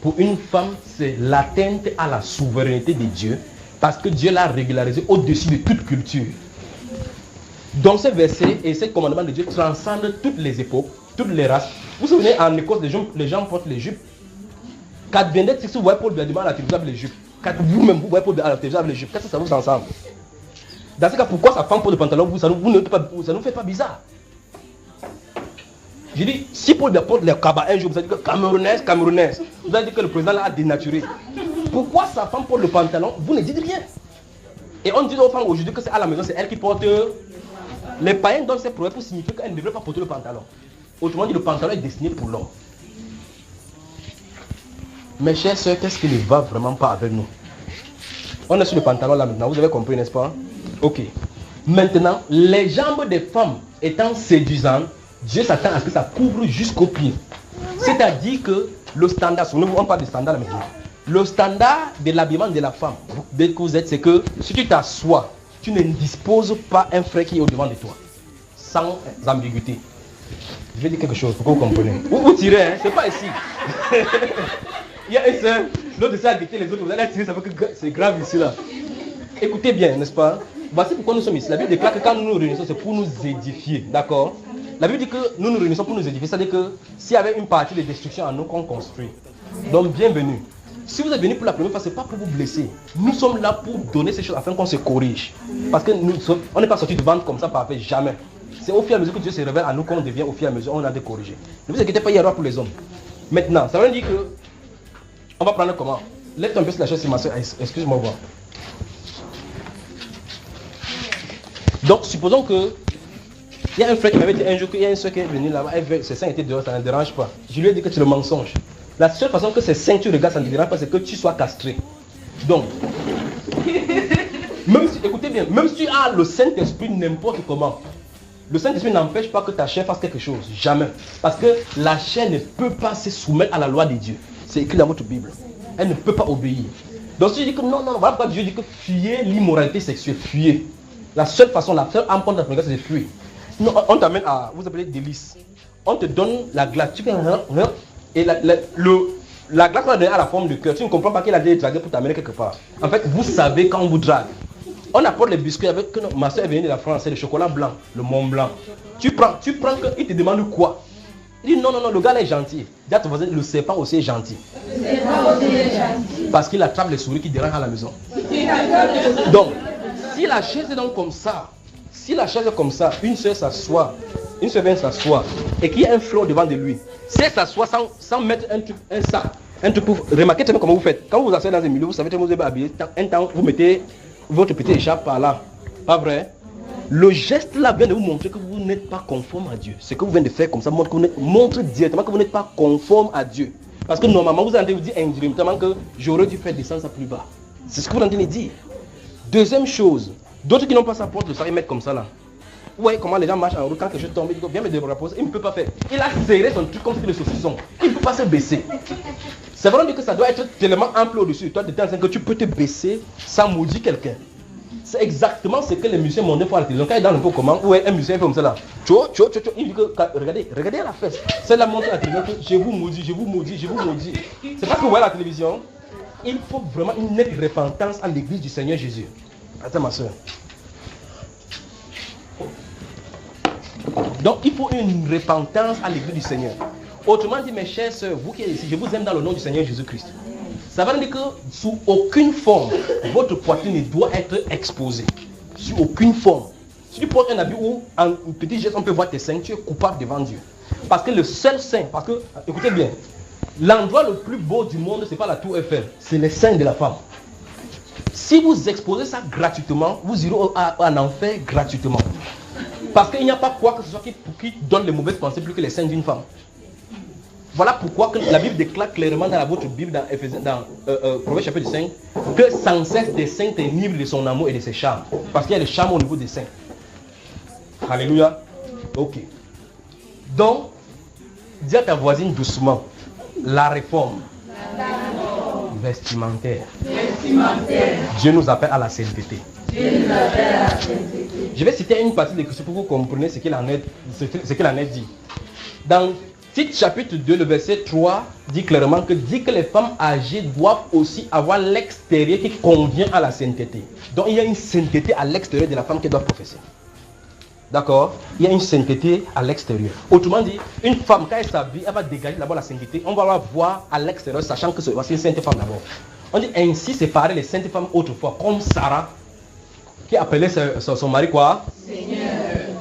pour une femme, c'est l'atteinte à la souveraineté de Dieu. Parce que Dieu l'a régularisé au-dessus de toute culture. Donc ce verset et ce commandement de Dieu transcendent toutes les époques, toutes les races. Vous vous souvenez, en Écosse, les gens portent les jupes. Quand si vous voyez Paul Biadima à la télévision avec les jupes, quand vous-même vous voyez Paul à la télévision avec les jupes, qu'est-ce que ça vous ensemble? Dans ce cas, pourquoi sa femme porte le pantalon, ça ne nous fait pas bizarre? Je dis, si Paul porte les cabas un jour, vous allez dire que Camerounaise, vous allez dire que le président l'a dénaturé. Pourquoi sa femme porte le pantalon? Vous ne dites rien. Et on dit aux femmes aujourd'hui que c'est à la maison, c'est elle qui porte. Les païens donnent ces preuves pour signifier qu'elle ne devrait pas porter le pantalon. Autrement dit, le pantalon est destiné pour l'homme. Mes chers soeurs, qu'est-ce qui ne va vraiment pas avec nous? On est sur le pantalon là maintenant, vous avez compris, n'est-ce pas? Ok. Maintenant, les jambes des femmes étant séduisantes, Dieu s'attend à ce que ça couvre jusqu'aux pieds. C'est-à-dire que le standard, on parle de standard maintenant. Le standard de l'habillement de la femme, dès que vous êtes, c'est que si tu t'assois, tu ne disposes pas un frère qui est au-devant de toi. Sans ambiguïté. Je vais dire quelque chose pour que vous compreniez. Vous tirez, hein? C'est pas ici. Il y a un seul, l'autre essaie de guetter les autres, vous allez tirer, ça fait que c'est grave ici là. Écoutez bien, n'est-ce pas? Voici pourquoi nous sommes ici. La Bible déclare que quand nous nous réunissons, c'est pour nous édifier. D'accord? La Bible dit que nous nous réunissons pour nous édifier. C'est-à-dire que s'il y avait une partie de destruction en nous qu'on construit. Donc bienvenue. Si vous êtes venu pour la première fois, ce n'est pas pour vous blesser. Nous sommes là pour donner ces choses afin qu'on se corrige. Parce que on n'est pas sorti de vente comme ça parfait, jamais. C'est au fur et à mesure que Dieu se révèle à nous qu'on devient au fur et à mesure, on a des corrigés. Ne vous inquiétez pas, il y a droit pour les hommes. Maintenant, ça veut dire que on va prendre comment? Lève un peu sur la chaise, c'est ma soeur. Excuse-moi. Voir. Donc, supposons que il y a un frère qui m'avait dit un jour qu'il y a une soeur qui est venue là-bas, ses seins étaient dehors, ça ne dérange pas. Je lui ai dit que c'est le mensonge. La seule façon que ces seins tu regardes, ça ne te dérange pas, c'est que tu sois castré. Donc, même si, écoutez bien, même si tu as le Saint-Esprit n'importe comment, le Saint-Esprit n'empêche pas que ta chair fasse quelque chose. Jamais. Parce que la chair ne peut pas se soumettre à la loi de Dieu. C'est écrit dans votre Bible. Elle ne peut pas obéir. Donc si je dis que non, voilà pourquoi Dieu dit que fuyez l'immoralité sexuelle, fuyez. La seule façon, la seule âme contre la pornographie, c'est de fuir. Non, on t'amène à, vous appelez délice. On te donne la glace, tu fais et la glace qu'on a donnée à la forme de cœur, tu ne comprends pas qu'elle a été draguée pour t'amener quelque part. En fait, vous savez quand on vous drague. On apporte les biscuits avec, ma soeur est venue de la France, c'est le chocolat blanc, le Mont Blanc. Tu prends il te demande quoi? Il dit non, le gars là est gentil. Dis à ton voisin, le serpent aussi est gentil. Parce qu'il attrape les souris qui dérangent à la maison. Donc, si la chaise est donc comme ça, une soeur s'assoit, une soeur vient s'asseoir, et qu'il y a un flot devant de lui, si elle s'assoit sans mettre un sac pour remarquer comment vous faites. Quand vous vous asseyez dans un milieu, vous savez que vous avez habillé, un temps vous mettez votre petit écharpe par là. Pas vrai? Le geste là vient de vous montrer que vous n'êtes pas conforme à Dieu. Ce que vous venez de faire comme ça montre directement que vous n'êtes pas conforme à Dieu. Parce que normalement vous allez vous dire indirectement que j'aurais dû faire descendre ça plus bas. C'est ce que vous entendez dire. Deuxième chose, d'autres qui n'ont pas sa porte de ça, ils mettent comme ça là. Vous voyez comment les gens marchent en route, quand quelque chose tombe, ils disent viens me reposer, il ne peut pas faire. Il a serré son truc comme si c'était le saucisson. Il ne peut pas se baisser. C'est vraiment que ça doit être tellement ample au-dessus. Toi, de telle sorte que tu peux te baisser sans maudire quelqu'un. C'est exactement ce que les musiciens mondains font à la télévision. Quand ils dansent un peu comment, ouais, un musicien fait comme ça là. Il dit que, regardez à la fesse. C'est la montre à la télévision que je vous maudis. C'est parce que vous voyez la télévision. Il faut vraiment une nette repentance à l'église du Seigneur Jésus. Attends ma soeur. Donc il faut une repentance à l'église du Seigneur. Autrement dit, mes chers soeurs, vous qui êtes ici, je vous aime dans le nom du Seigneur Jésus-Christ. Ça veut dire que sous aucune forme, votre poitrine ne doit être exposée. Sous aucune forme. Si tu portes un habit où, en petit geste, on peut voir tes seins, tu es coupable devant Dieu. Parce que le seul sein, parce que, écoutez bien, l'endroit le plus beau du monde, ce n'est pas la tour Eiffel, c'est les seins de la femme. Si vous exposez ça gratuitement, vous irez en enfer gratuitement. Parce qu'il n'y a pas quoi que ce soit qui donne les mauvaises pensées plus que les seins d'une femme. Voilà pourquoi que la Bible déclare clairement dans votre Bible, dans Proverbe chapitre 5, que sans cesse des saints t'enivre de son amour et de ses charmes. Parce qu'il y a le charme au niveau des saints. Alléluia. Ok. Donc, dis à ta voisine doucement, la réforme vestimentaire. Vestimentaire. Dieu nous appelle à la sainteté. Dieu nous appelle à la sainteté. Je vais citer une partie de l'Écriture pour que vous compreniez ce qu'il en est dit. Dans Tite chapitre 2, le verset 3 dit clairement que les femmes âgées doivent aussi avoir l'extérieur qui convient à la sainteté. Donc il y a une sainteté à l'extérieur de la femme qui doit professer. D'accord? Il y a une sainteté à l'extérieur. Autrement dit, une femme, quand elle s'habille, elle va dégager d'abord la sainteté. On va la voir à l'extérieur, sachant que c'est une sainte femme d'abord. On dit ainsi séparer les saintes femmes autrefois, comme Sarah, qui appelait son mari quoi? Seigneur.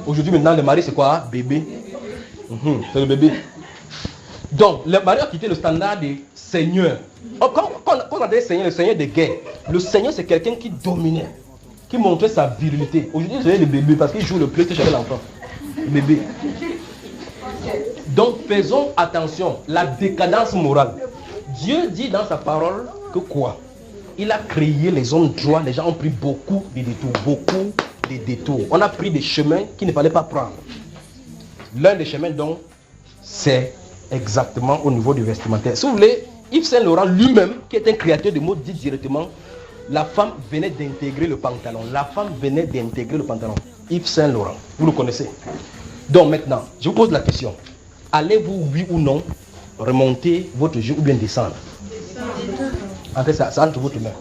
Aujourd'hui, maintenant, le mari c'est quoi? Bébé. C'est le bébé. Donc, le mari a quitté le standard de Seigneur. Quand on a dit Seigneur, le Seigneur de guerre, le Seigneur c'est quelqu'un qui dominait, qui montrait sa virilité. Aujourd'hui, c'est le bébé parce qu'il joue le PlayStation avec l'enfant. Le bébé. Donc, faisons attention, la décadence morale. Dieu dit dans sa parole que quoi? Il a créé les hommes droits, les gens ont pris beaucoup de détours. On a pris des chemins qu'il ne fallait pas prendre. L'un des chemins donc, c'est exactement au niveau du vestimentaire. Si vous voulez, Yves Saint Laurent lui-même, qui est un créateur de mots, dit directement, la femme venait d'intégrer le pantalon. La femme venait d'intégrer le pantalon. Yves Saint Laurent, vous le connaissez. Donc maintenant, je vous pose la question. Allez-vous, oui ou non, remonter votre jeu ou bien descendre? Après ça entre votre main.